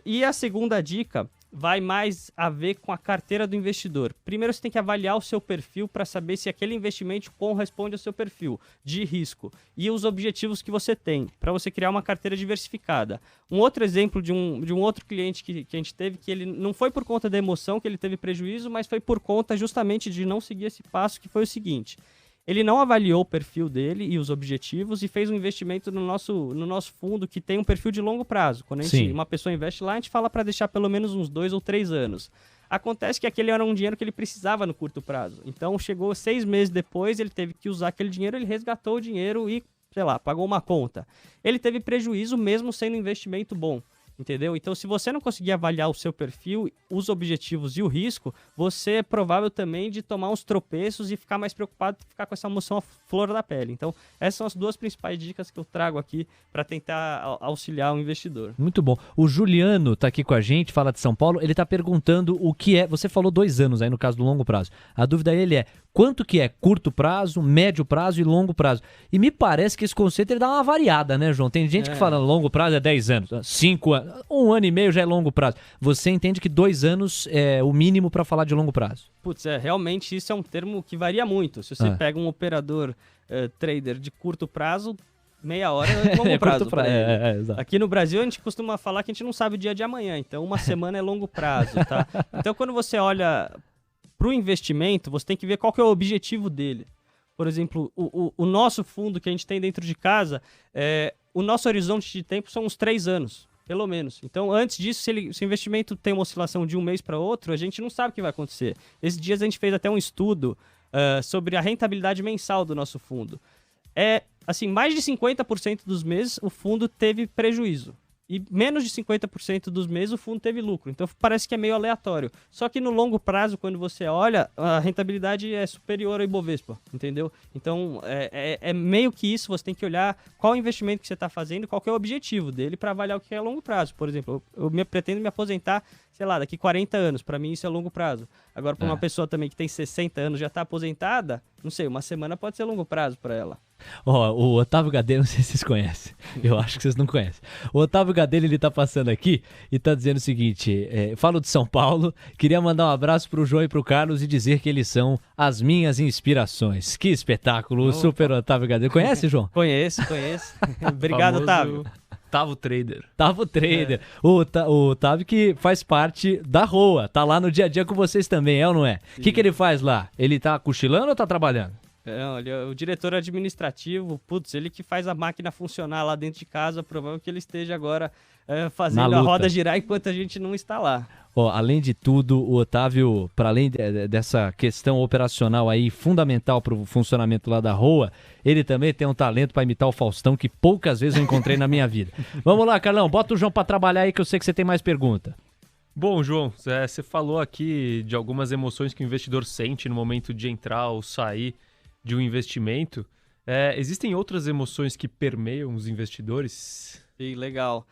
E a segunda dica vai mais a ver com a carteira do investidor. Primeiro, você tem que avaliar o seu perfil para saber se aquele investimento corresponde ao seu perfil de risco e os objetivos que você tem, para você criar uma carteira diversificada. Um outro exemplo de um outro cliente que a gente teve, que ele não foi por conta da emoção que ele teve prejuízo, mas foi por conta justamente de não seguir esse passo, que foi o seguinte: ele não avaliou o perfil dele e os objetivos e fez um investimento no nosso fundo que tem um perfil de longo prazo. Quando uma pessoa investe lá, a gente fala para deixar pelo menos uns 2 ou 3 anos. Acontece que aquele era um dinheiro que ele precisava no curto prazo. Então, chegou 6 meses depois, ele teve que usar aquele dinheiro, ele resgatou o dinheiro e, pagou uma conta. Ele teve prejuízo mesmo sendo um investimento bom. Entendeu? Então, se você não conseguir avaliar o seu perfil, os objetivos e o risco, você é provável também de tomar uns tropeços e ficar mais preocupado, ficar com essa emoção à flor da pele. Então, essas são as 2 principais dicas que eu trago aqui para tentar auxiliar o investidor. Muito bom. O Juliano está aqui com a gente, fala de São Paulo. Ele está perguntando o que é... Você falou 2 anos aí no caso do longo prazo. A dúvida dele é: quanto que é curto prazo, médio prazo e longo prazo? E me parece que esse conceito ele dá uma variada, né, João? Tem gente que fala longo prazo é 10 anos, 5 anos, 1 ano e meio já é longo prazo. Você entende que 2 anos é o mínimo para falar de longo prazo? Putz, realmente isso é um termo que varia muito. Se você pega um operador trader de curto prazo, meia hora é longo prazo. Aqui no Brasil a gente costuma falar que a gente não sabe o dia de amanhã, então uma semana é longo prazo, tá? Então quando você olha para o investimento, você tem que ver qual que é o objetivo dele. Por exemplo, o nosso fundo que a gente tem dentro de casa, o nosso horizonte de tempo são uns 3 anos, pelo menos. Então, antes disso, se o investimento tem uma oscilação de um mês para outro, a gente não sabe o que vai acontecer. Esses dias a gente fez até um estudo sobre a rentabilidade mensal do nosso fundo. Assim, mais de 50% dos meses o fundo teve prejuízo. e menos de 50% dos meses o fundo teve lucro. Então parece que é meio aleatório. Só que no longo prazo, quando você olha, a rentabilidade é superior ao Ibovespa, entendeu? Então é meio que isso, você tem que olhar qual o investimento que você está fazendo, qual que é o objetivo dele para avaliar o que é a longo prazo. Por exemplo, eu pretendo me aposentar, sei lá, daqui 40 anos. Para mim isso é longo prazo. Agora, para uma pessoa também que tem 60 anos, já está aposentada, não sei, uma semana pode ser longo prazo para ela. O Otávio Gadelha, não sei se vocês conhecem. Eu acho que vocês não conhecem. O Otávio Gadelha, ele tá passando aqui e tá dizendo o seguinte: falo de São Paulo, queria mandar um abraço pro João e pro Carlos e dizer que eles são as minhas inspirações. Que espetáculo, o super Otávio Gadelha. Conhece, João? Conheço. Obrigado, Otávio. Tavo Trader. Tavo Trader. O Otávio que faz parte da ROA, tá lá no dia a dia com vocês também, é ou não é? O que ele faz lá? Ele tá cochilando ou tá trabalhando? Olha, o diretor administrativo, ele que faz a máquina funcionar lá dentro de casa, provável que ele esteja agora fazendo a roda girar enquanto a gente não está lá. Além de tudo, o Otávio, para além dessa questão operacional aí fundamental para o funcionamento lá da ROA, ele também tem um talento para imitar o Faustão que poucas vezes eu encontrei na minha vida. Vamos lá, Carlão, bota o João para trabalhar aí que eu sei que você tem mais pergunta. Bom, João, você falou aqui de algumas emoções que o investidor sente no momento de entrar ou sair de um investimento. Existem outras emoções que permeiam os investidores? Sim, legal.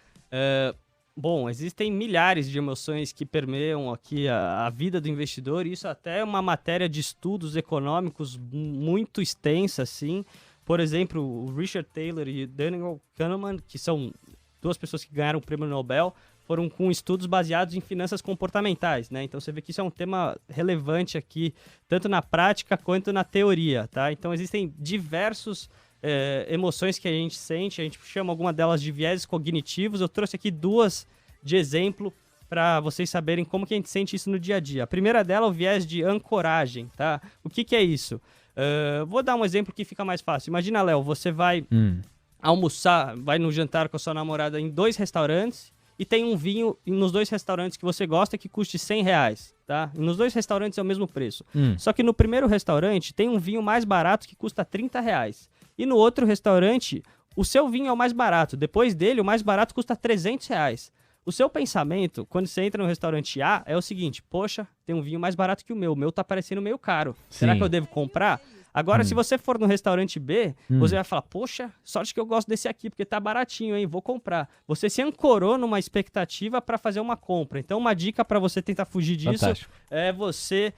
Bom, existem milhares de emoções que permeiam aqui a vida do investidor, e isso até é uma matéria de estudos econômicos muito extensa, assim. Por exemplo, o Richard Taylor e o Daniel Kahneman, que são duas pessoas que ganharam o prêmio Nobel, foram com estudos baseados em finanças comportamentais, né? Então você vê que isso é um tema relevante aqui, tanto na prática quanto na teoria, tá? Então existem diversos emoções que a gente sente, a gente chama alguma delas de viéses cognitivos. Eu trouxe aqui duas de exemplo para vocês saberem como que a gente sente isso no dia a dia. A primeira dela é o viés de ancoragem, tá? O que é isso? Vou dar um exemplo que fica mais fácil. Imagina, Léo, você vai almoçar, vai no jantar com a sua namorada em 2 restaurantes, e tem um vinho nos 2 restaurantes que você gosta que custe R$100, tá? E nos 2 restaurantes é o mesmo preço. Só que no primeiro restaurante tem um vinho mais barato que custa R$30. E no outro restaurante, o seu vinho é o mais barato. Depois dele, o mais barato custa R$300. O seu pensamento, quando você entra no restaurante A, é o seguinte: poxa, tem um vinho mais barato que o meu tá parecendo meio caro. Será que eu devo comprar? Agora, se você for no restaurante B, você vai falar: poxa, sorte que eu gosto desse aqui, porque tá baratinho, hein? Vou comprar. Você se ancorou numa expectativa para fazer uma compra. Então, uma dica para você tentar fugir disso é você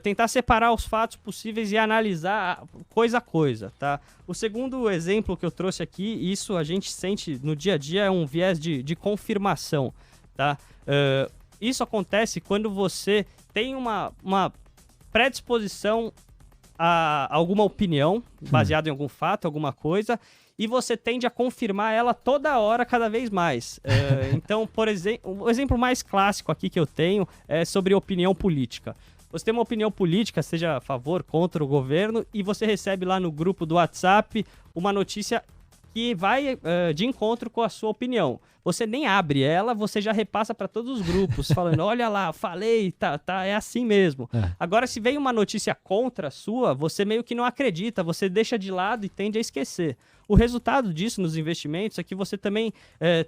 tentar separar os fatos possíveis e analisar coisa a coisa, tá? O segundo exemplo que eu trouxe aqui, isso a gente sente no dia a dia, é um viés de confirmação, tá? Isso acontece quando você tem uma predisposição a alguma opinião baseada em algum fato, alguma coisa, e você tende a confirmar ela toda hora, cada vez mais. Então, por exemplo, o exemplo mais clássico aqui que eu tenho é sobre opinião política. Você tem uma opinião política, seja a favor, contra o governo, e você recebe lá no grupo do WhatsApp uma notícia que vai de encontro com a sua opinião. Você nem abre ela, você já repassa para todos os grupos, falando: olha lá, falei, tá, é assim mesmo. Agora, se vem uma notícia contra a sua, você meio que não acredita, você deixa de lado e tende a esquecer. O resultado disso nos investimentos é que você também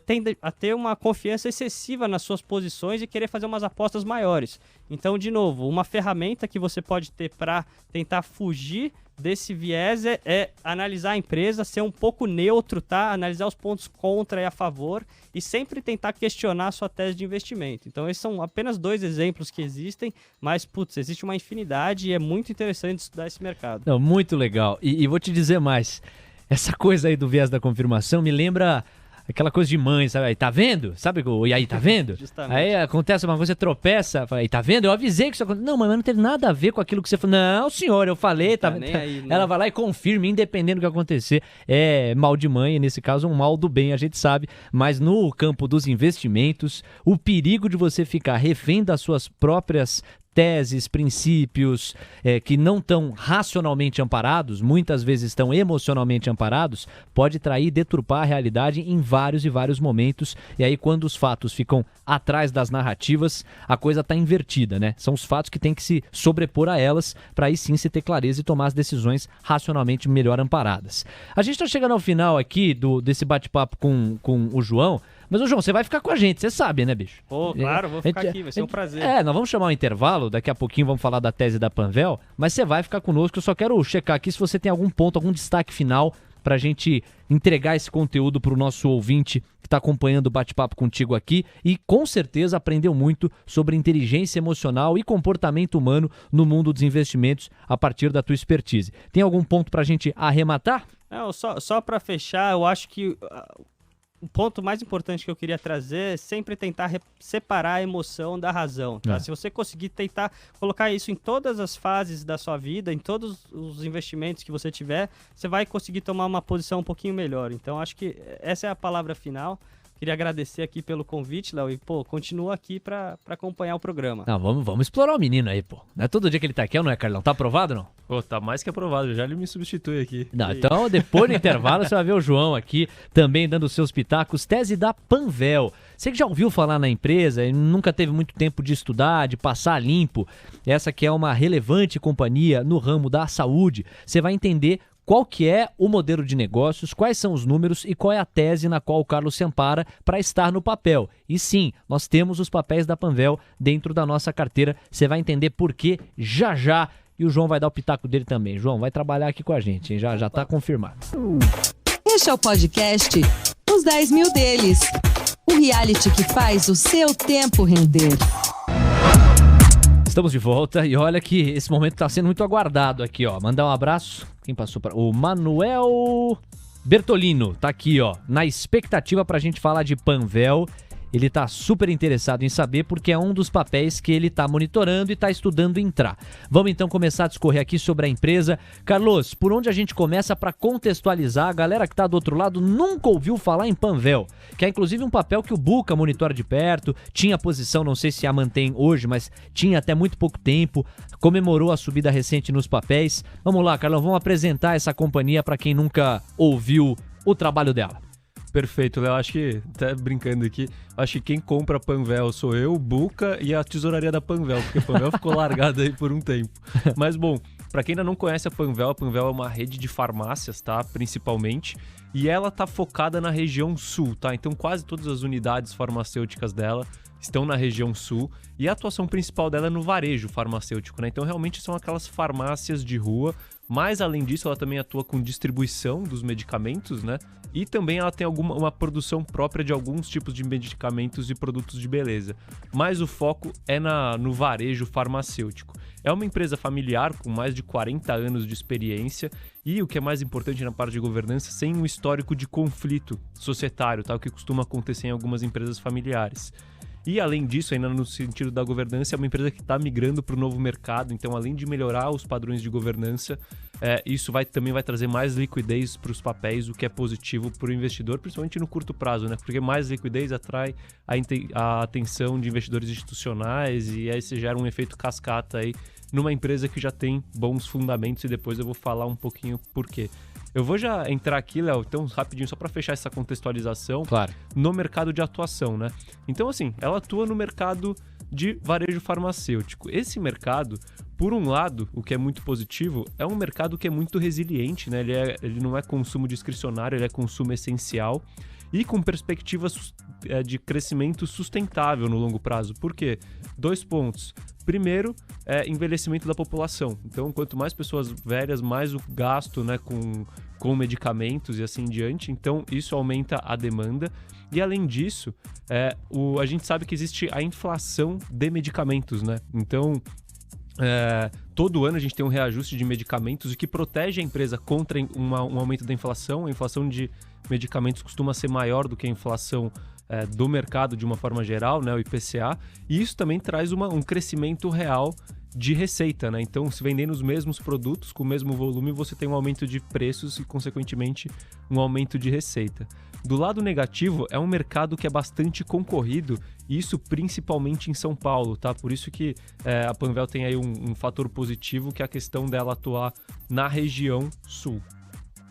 tende a ter uma confiança excessiva nas suas posições e querer fazer umas apostas maiores. Então, de novo, uma ferramenta que você pode ter para tentar fugir desse viés é analisar a empresa, ser um pouco neutro, tá? Analisar os pontos contra e a favor e sempre tentar questionar a sua tese de investimento. Então, esses são apenas 2 exemplos que existem, mas, existe uma infinidade e é muito interessante estudar esse mercado. Não, muito legal. E vou te dizer mais. Essa coisa aí do viés da confirmação me lembra aquela coisa de mãe, sabe? Aí, tá vendo? Sabe? E aí, tá vendo? Aí acontece uma coisa, você tropeça, fala: aí, tá vendo? Eu avisei que isso aconteceu. Não, mas não teve nada a ver com aquilo que você falou. Não, senhor, eu falei. Tá vendo? Aí, ela vai lá e confirma, independente do que acontecer. É mal de mãe, e nesse caso, um mal do bem, a gente sabe. Mas no campo dos investimentos, o perigo de você ficar refém das suas próprias teses, princípios que não estão racionalmente amparados, muitas vezes estão emocionalmente amparados, pode trair e deturpar a realidade em vários e vários momentos. E aí, quando os fatos ficam atrás das narrativas, a coisa está invertida, né? São os fatos que tem que se sobrepor a elas para aí sim se ter clareza e tomar as decisões racionalmente melhor amparadas. A gente está chegando ao final aqui desse bate-papo com o João, Mas, ô João, você vai ficar com a gente, você sabe, né, bicho? Pô, claro, vou ficar aqui, vai ser um prazer. Nós vamos chamar um intervalo, daqui a pouquinho vamos falar da tese da Panvel, mas você vai ficar conosco, eu só quero checar aqui se você tem algum ponto, algum destaque final pra gente entregar esse conteúdo pro nosso ouvinte que tá acompanhando o bate-papo contigo aqui e com certeza aprendeu muito sobre inteligência emocional e comportamento humano no mundo dos investimentos a partir da tua expertise. Tem algum ponto pra gente arrematar? Não, só para fechar, eu acho que o ponto mais importante que eu queria trazer é sempre tentar separar a emoção da razão. Tá? Se você conseguir tentar colocar isso em todas as fases da sua vida, em todos os investimentos que você tiver, você vai conseguir tomar uma posição um pouquinho melhor. Então, acho que essa é a palavra final. Queria agradecer aqui pelo convite, Léo, e, continua aqui para acompanhar o programa. Não, vamos explorar o menino aí, pô. Não é todo dia que ele tá aqui, não é, Carlão? Tá aprovado, não? Pô, tá mais que aprovado, já ele me substitui aqui. Não, então, depois do intervalo, você vai ver o João aqui também dando seus pitacos. Tese da Panvel. Você que já ouviu falar na empresa e nunca teve muito tempo de estudar, de passar limpo. Essa que é uma relevante companhia no ramo da saúde. Você vai entender qual que é o modelo de negócios, quais são os números e qual é a tese na qual o Carlos se ampara para estar no papel. E sim, nós temos os papéis da Panvel dentro da nossa carteira. Você vai entender por quê já. E o João vai dar o pitaco dele também. João, vai trabalhar aqui com a gente, hein? Já tá confirmado. Este é o podcast Os 10 Mil Deles. O reality que faz o seu tempo render. Estamos de volta e olha que esse momento está sendo muito aguardado aqui, ó. Mandar um abraço. Quem passou para o Manuel Bertolino tá aqui, ó, na expectativa pra gente falar de Panvel. Ele tá super interessado em saber porque é um dos papéis que ele tá monitorando e tá estudando entrar. Vamos então começar a discorrer aqui sobre a empresa. Carlos, por onde a gente começa para contextualizar? A galera que tá do outro lado nunca ouviu falar em Panvel, que é inclusive um papel que o Buca monitora de perto, tinha posição, não sei se a mantém hoje, mas tinha até muito pouco tempo, comemorou a subida recente nos papéis. Vamos lá, Carlão, vamos apresentar essa companhia para quem nunca ouviu o trabalho dela. Perfeito, Léo. Acho que, até brincando aqui, acho que quem compra a Panvel sou eu, o Buca e a tesouraria da Panvel, porque a Panvel ficou largada aí por um tempo. Mas, bom, para quem ainda não conhece a Panvel é uma rede de farmácias, tá? Principalmente. E ela tá focada na região sul, tá? Então, quase todas as unidades farmacêuticas dela estão na região sul. E a atuação principal dela é no varejo farmacêutico, né? Então, realmente são aquelas farmácias de rua. Mas, além disso, ela também atua com distribuição dos medicamentos, né? E também ela tem uma produção própria de alguns tipos de medicamentos e produtos de beleza. Mas o foco é no varejo farmacêutico. É uma empresa familiar com mais de 40 anos de experiência e, o que é mais importante na parte de governança, sem um histórico de conflito societário, tá? O que costuma acontecer em algumas empresas familiares. E, além disso, ainda no sentido da governança, é uma empresa que está migrando para o novo mercado. Então, além de melhorar os padrões de governança, isso também vai trazer mais liquidez para os papéis, o que é positivo para o investidor, principalmente no curto prazo, né? Porque mais liquidez atrai a atenção de investidores institucionais e aí você gera um efeito cascata aí numa empresa que já tem bons fundamentos e depois eu vou falar um pouquinho por quê. Eu vou já entrar aqui, Léo, então rapidinho, só para fechar essa contextualização, claro, no mercado de atuação, né? Então, assim, ela atua no mercado de varejo farmacêutico. Esse mercado, por um lado, o que é muito positivo, é um mercado que é muito resiliente, né? Ele não é consumo discricionário, ele é consumo essencial e com perspectivas de crescimento sustentável no longo prazo. Por quê? 2 pontos. Primeiro, envelhecimento da população. Então, quanto mais pessoas velhas, mais o gasto, né, com medicamentos e assim em diante. Então, isso aumenta a demanda. E, além disso, a gente sabe que existe a inflação de medicamentos, né? Então, todo ano a gente tem um reajuste de medicamentos, o que protege a empresa contra um aumento da inflação. A inflação de medicamentos costuma ser maior do que a inflação do mercado de uma forma geral, né, o IPCA, e isso também traz um crescimento real de receita, né? Então, se vendendo os mesmos produtos com o mesmo volume, você tem um aumento de preços e, consequentemente, um aumento de receita. Do lado negativo, é um mercado que é bastante concorrido, e isso principalmente em São Paulo, tá? Por isso que a Panvel tem aí um fator positivo, que é a questão dela atuar na região sul.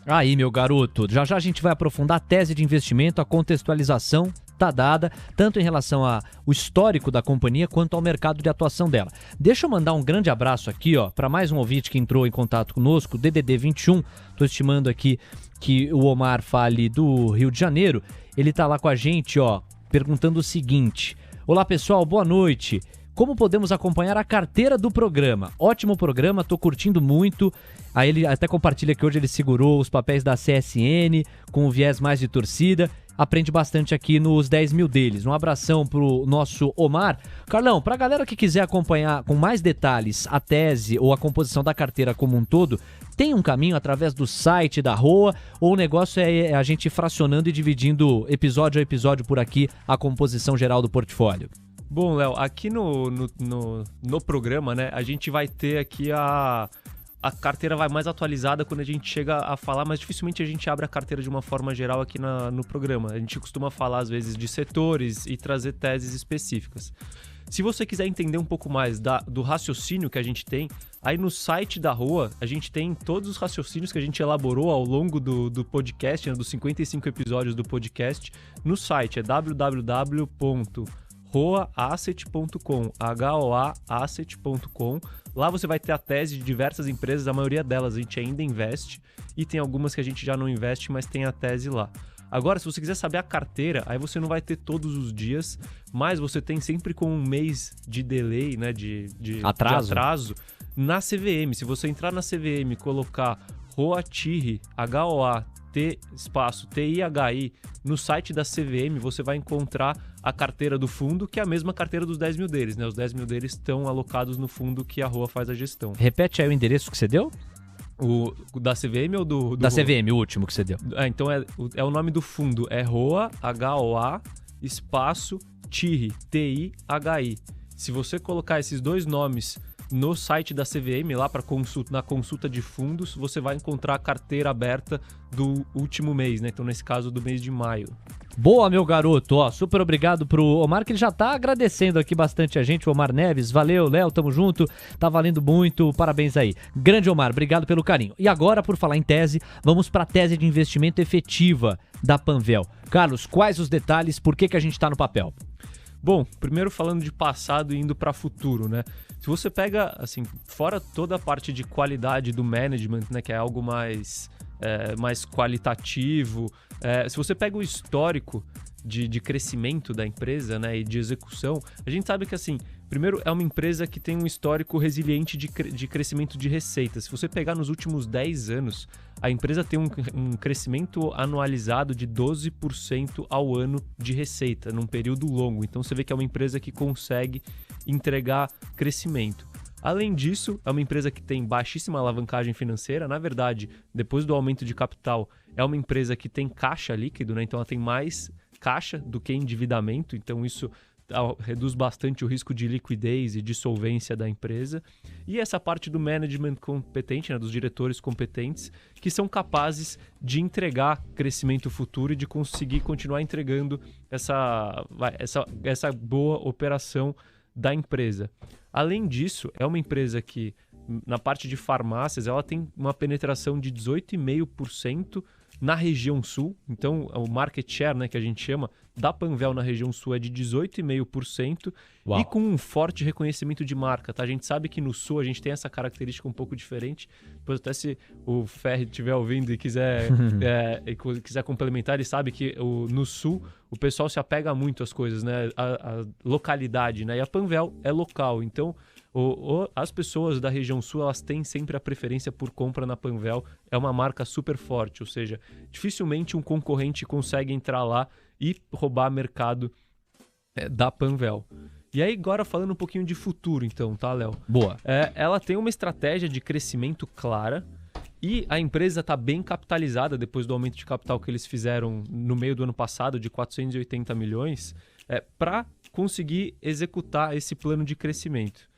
Aí, meu garoto, já a gente vai aprofundar a tese de investimento, a contextualização tá dada, tanto em relação ao histórico da companhia quanto ao mercado de atuação dela. Deixa eu mandar um grande abraço aqui, ó, para mais um ouvinte que entrou em contato conosco, DDD 21. Tô estimando aqui que o Omar fale do Rio de Janeiro. Ele tá lá com a gente, ó, perguntando o seguinte: olá pessoal, boa noite. Como podemos acompanhar a carteira do programa? Ótimo programa, tô curtindo muito. Aí ele até compartilha que hoje ele segurou os papéis da CSN com o viés mais de torcida. Aprende bastante aqui nos 10 mil deles. Um abração pro nosso Omar. Carlão, pra galera que quiser acompanhar com mais detalhes a tese ou a composição da carteira como um todo, tem um caminho através do site da ROA, ou o negócio é a gente fracionando e dividindo episódio a episódio por aqui a composição geral do portfólio? Bom, Léo, aqui no programa, né, a gente vai ter aqui a carteira vai mais atualizada quando a gente chega a falar, mas dificilmente a gente abre a carteira de uma forma geral aqui no programa. A gente costuma falar, às vezes, de setores e trazer teses específicas. Se você quiser entender um pouco mais do raciocínio que a gente tem, aí no site da ROA, a gente tem todos os raciocínios que a gente elaborou ao longo do podcast, né, dos 55 episódios do podcast. No site é www.roaasset.com, HOAasset.com. Lá você vai ter a tese de diversas empresas, a maioria delas a gente ainda investe, e tem algumas que a gente já não investe, mas tem a tese lá. Agora, se você quiser saber a carteira, aí você não vai ter todos os dias, mas você tem sempre com um mês de delay, né, de atraso na CVM. Se você entrar na CVM e colocar ROATIRI, HOAT espaço TIHI no site da CVM, você vai encontrar a carteira do fundo, que é a mesma carteira dos 10 mil deles, né? Os 10 mil deles estão alocados no fundo que a ROA faz a gestão. Repete aí o endereço que você deu? O da CVM ou do da CVM, o último que você deu. Então é o nome do fundo, é ROA, HOA, espaço, TIRI, TIHI. Se você colocar esses dois nomes no site da CVM, lá na consulta de fundos, você vai encontrar a carteira aberta do último mês, né? Então, nesse caso, do mês de maio. Boa, meu garoto. Ó, super obrigado pro Omar, que ele já tá agradecendo aqui bastante a gente, o Omar Neves. Valeu, Léo, tamo junto. Tá valendo muito, parabéns aí. Grande Omar, obrigado pelo carinho. E agora, por falar em tese, vamos pra tese de investimento efetiva da Panvel. Carlos, quais os detalhes, por que a gente tá no papel? Bom, primeiro falando de passado e indo para futuro, né? Se você pega, assim, fora toda a parte de qualidade do management, né, que é algo mais qualitativo, se você pega o histórico de crescimento da empresa, né, e de execução, a gente sabe que, assim, primeiro é uma empresa que tem um histórico resiliente de crescimento de receita. Se você pegar nos últimos 10 anos, a empresa tem um crescimento anualizado de 12% ao ano de receita, num período longo. Então você vê que é uma empresa que consegue entregar crescimento. Além disso, é uma empresa que tem baixíssima alavancagem financeira. Na verdade, depois do aumento de capital, é uma empresa que tem caixa líquido, né? Então ela tem mais caixa do que endividamento. Então isso reduz bastante o risco de liquidez e de solvência da empresa. E essa parte do management competente, né, dos diretores competentes, que são capazes de entregar crescimento futuro e de conseguir continuar entregando essa boa operação da empresa. Além disso, é uma empresa que, na parte de farmácias, ela tem uma penetração de 18,5% na região sul. Então, o market share, né, que a gente chama, da Panvel na região sul é de 18,5%. E com um forte reconhecimento de marca, tá? A gente sabe que no sul a gente tem essa característica um pouco diferente. Depois, até se o Ferri estiver ouvindo e quiser complementar, ele sabe que no sul o pessoal se apega muito às coisas, né? A localidade, né? E a Panvel é local. Então, as pessoas da região sul, elas têm sempre a preferência por compra na Panvel. É uma marca super forte, ou seja, dificilmente um concorrente consegue entrar lá e roubar mercado da Panvel. E aí, agora falando um pouquinho de futuro, então, tá, Léo? Boa. Ela tem uma estratégia de crescimento clara e a empresa está bem capitalizada depois do aumento de capital que eles fizeram no meio do ano passado, de 480 milhões, para conseguir executar esse plano de crescimento.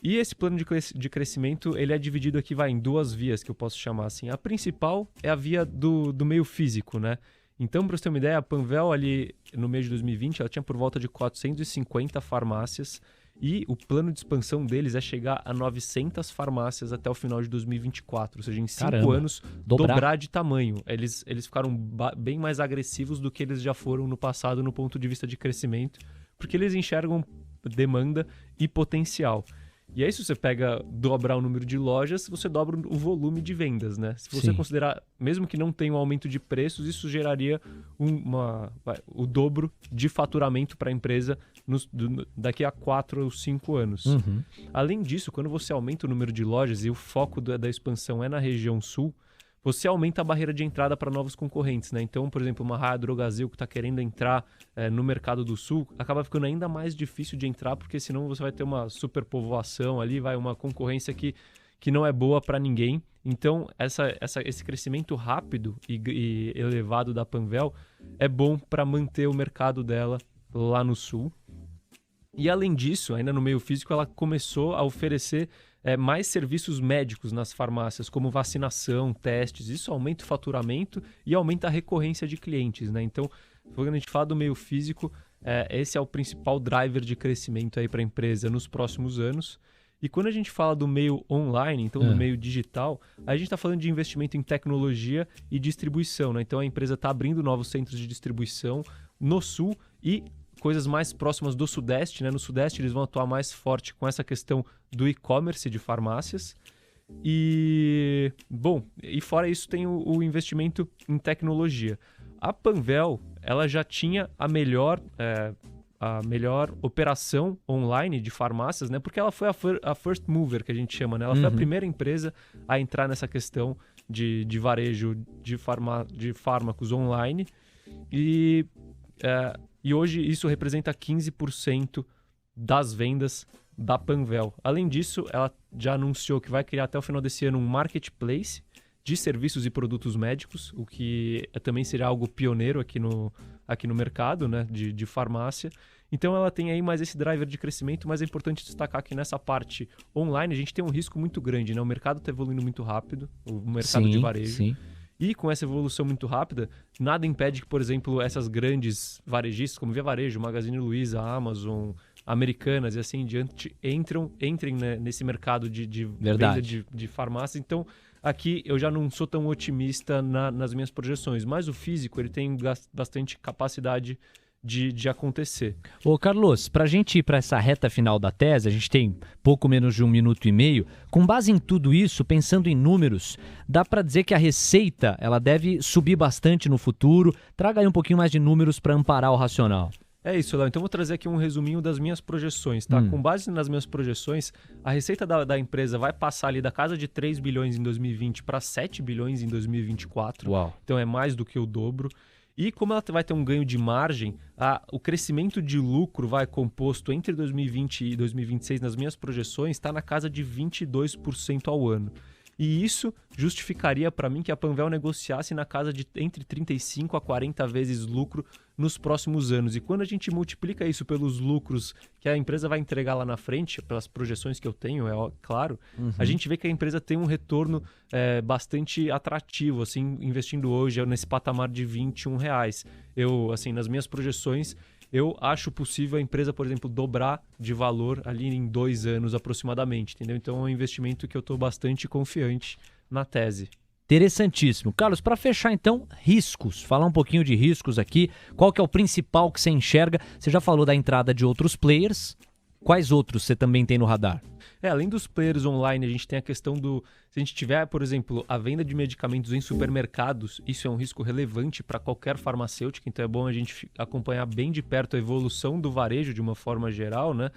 E esse plano de crescimento, ele é dividido aqui em duas vias, que eu posso chamar assim. A principal é a via do meio físico, né? Então, para você ter uma ideia, a Panvel ali no mês de 2020, ela tinha por volta de 450 farmácias E o plano de expansão deles é chegar a 900 farmácias até o final de 2024. Ou seja, em 5 anos, dobrar de tamanho. Eles ficaram bem mais agressivos do que eles já foram no passado no ponto de vista de crescimento, porque eles enxergam demanda e potencial. E aí, se você dobrar o número de lojas, você dobra o volume de vendas, né? Se você considerar, mesmo que não tenha um aumento de preços, isso geraria o dobro de faturamento para a empresa daqui a 4 ou 5 anos. Além disso, quando você aumenta o número de lojas e o foco da expansão é na região sul, você aumenta a barreira de entrada para novos concorrentes, né? Então, por exemplo, uma Raia Drogasil que está querendo entrar no mercado do sul, acaba ficando ainda mais difícil de entrar, porque senão você vai ter uma superpovoação ali, uma concorrência que não é boa para ninguém. Então, esse crescimento rápido e elevado da Panvel é bom para manter o mercado dela lá no sul. E além disso, ainda no meio físico, ela começou a oferecer mais serviços médicos nas farmácias, como vacinação, testes. Isso aumenta o faturamento e aumenta a recorrência de clientes, né? Então, quando a gente fala do meio físico, esse é o principal driver de crescimento aí para a empresa nos próximos anos. E quando a gente fala do meio online, então do meio digital, a gente está falando de investimento em tecnologia e distribuição, né? Então, a empresa está abrindo novos centros de distribuição no sul e coisas mais próximas do Sudeste, né? No Sudeste eles vão atuar mais forte com essa questão do e-commerce de farmácias. E fora isso tem o investimento em tecnologia. A Panvel, ela já tinha a melhor operação online de farmácias, né? Porque ela foi a first mover, que a gente chama, né? Ela foi a primeira empresa a entrar nessa questão de varejo de fármacos online. E hoje isso representa 15% das vendas da Panvel. Além disso, ela já anunciou que vai criar até o final desse ano um marketplace de serviços e produtos médicos, o que também seria algo pioneiro aqui no mercado, né, de farmácia. Então ela tem aí mais esse driver de crescimento, mas é importante destacar que nessa parte online a gente tem um risco muito grande, né? O mercado está evoluindo muito rápido, o mercado de varejo. Sim. E com essa evolução muito rápida, nada impede que, por exemplo, essas grandes varejistas, como Via Varejo, Magazine Luiza, Amazon, Americanas e assim em diante, entrem né, nesse mercado de venda de farmácia. Então, aqui eu já não sou tão otimista nas minhas projeções, mas o físico ele tem bastante capacidade de acontecer. Ô Carlos, para a gente ir para essa reta final da tese, a gente tem pouco menos de 1 minuto e meio. Com base em tudo isso, pensando em números, dá para dizer que a receita ela deve subir bastante no futuro. Traga aí um pouquinho mais de números para amparar o racional. É isso, Léo. Então vou trazer aqui um resuminho das minhas projeções, tá? Com base nas minhas projeções, a receita da empresa vai passar ali da casa de 3 bilhões em 2020 para 7 bilhões em 2024. Uau. Então é mais do que o dobro. E como ela vai ter um ganho de margem, o crescimento de lucro vai composto entre 2020 e 2026, nas minhas projeções, está na casa de 22% ao ano. E isso justificaria para mim que a Panvel negociasse na casa de entre 35 a 40 vezes lucro nos próximos anos. E quando a gente multiplica isso pelos lucros que a empresa vai entregar lá na frente, pelas projeções que eu tenho, claro, a gente vê que a empresa tem um retorno bastante atrativo, assim, investindo hoje nesse patamar de R$21. Nas minhas projeções, eu acho possível a empresa, por exemplo, dobrar de valor ali em 2 anos aproximadamente, entendeu? Então é um investimento que eu estou bastante confiante na tese. Interessantíssimo. Carlos, para fechar então, riscos. Falar um pouquinho de riscos aqui. Qual que é o principal que você enxerga? Você já falou da entrada de outros players. Quais outros você também tem no radar? Além dos players online, a gente tem a questão se a gente tiver, por exemplo, a venda de medicamentos em supermercados, isso é um risco relevante para qualquer farmacêutica, então é bom a gente acompanhar bem de perto a evolução do varejo de uma forma geral, né?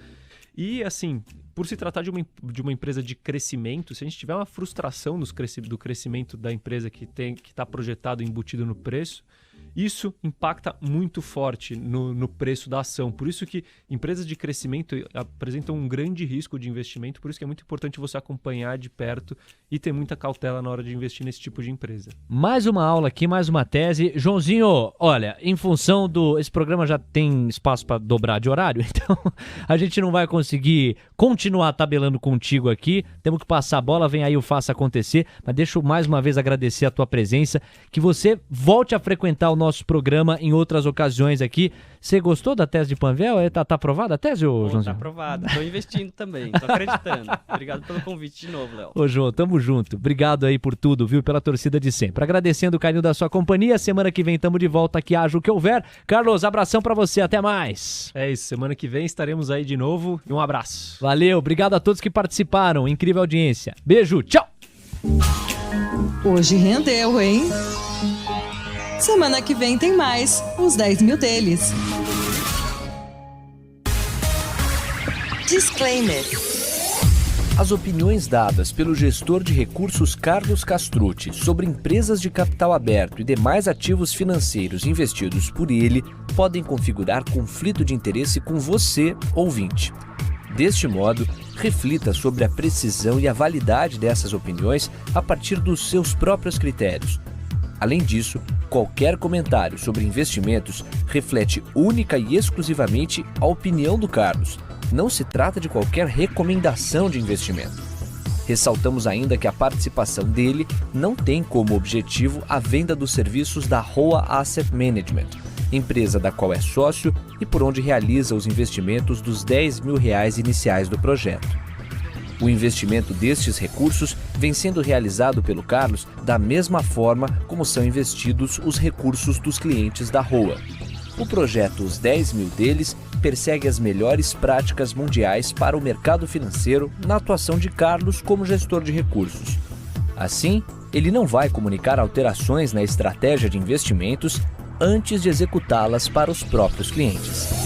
E, assim, por se tratar de uma empresa de crescimento, se a gente tiver uma frustração do crescimento da empresa que está projetado e embutido no preço, isso impacta muito forte no preço da ação. Por isso que empresas de crescimento apresentam um grande risco de investimento, por isso que é muito importante você acompanhar de perto e ter muita cautela na hora de investir nesse tipo de empresa. Mais uma aula aqui, mais uma tese. Joãozinho, olha, em função esse programa já tem espaço para dobrar de horário, então a gente não vai conseguir continuar tabelando contigo aqui, temos que passar a bola, vem aí o Faça Acontecer, mas deixa eu mais uma vez agradecer a tua presença, que você volte a frequentar o nosso programa em outras ocasiões aqui. Você gostou da tese de Panvel? Tá aprovada a tese, ô Joãozinho? Tá aprovada. Tô investindo também, tô acreditando. Obrigado pelo convite de novo, Léo. Ô, João, tamo junto. Obrigado aí por tudo, viu? Pela torcida de sempre. Agradecendo o carinho da sua companhia. Semana que vem tamo de volta aqui, haja o que houver. Carlos, abração pra você. Até mais. É isso. Semana que vem estaremos aí de novo e um abraço. Valeu. Obrigado a todos que participaram. Incrível audiência. Beijo. Tchau. Hoje rendeu, hein? Semana que vem tem mais, os 10 mil deles. Disclaimer. As opiniões dadas pelo gestor de recursos Carlos Castrucci sobre empresas de capital aberto e demais ativos financeiros investidos por ele podem configurar conflito de interesse com você, ouvinte. Deste modo, reflita sobre a precisão e a validade dessas opiniões a partir dos seus próprios critérios. Além disso, qualquer comentário sobre investimentos reflete única e exclusivamente a opinião do Carlos. Não se trata de qualquer recomendação de investimento. Ressaltamos ainda que a participação dele não tem como objetivo a venda dos serviços da Roa Asset Management, empresa da qual é sócio e por onde realiza os investimentos dos R$10 mil iniciais do projeto. O investimento destes recursos vem sendo realizado pelo Carlos da mesma forma como são investidos os recursos dos clientes da Roa. O projeto Os 10 Mil deles persegue as melhores práticas mundiais para o mercado financeiro na atuação de Carlos como gestor de recursos. Assim, ele não vai comunicar alterações na estratégia de investimentos antes de executá-las para os próprios clientes.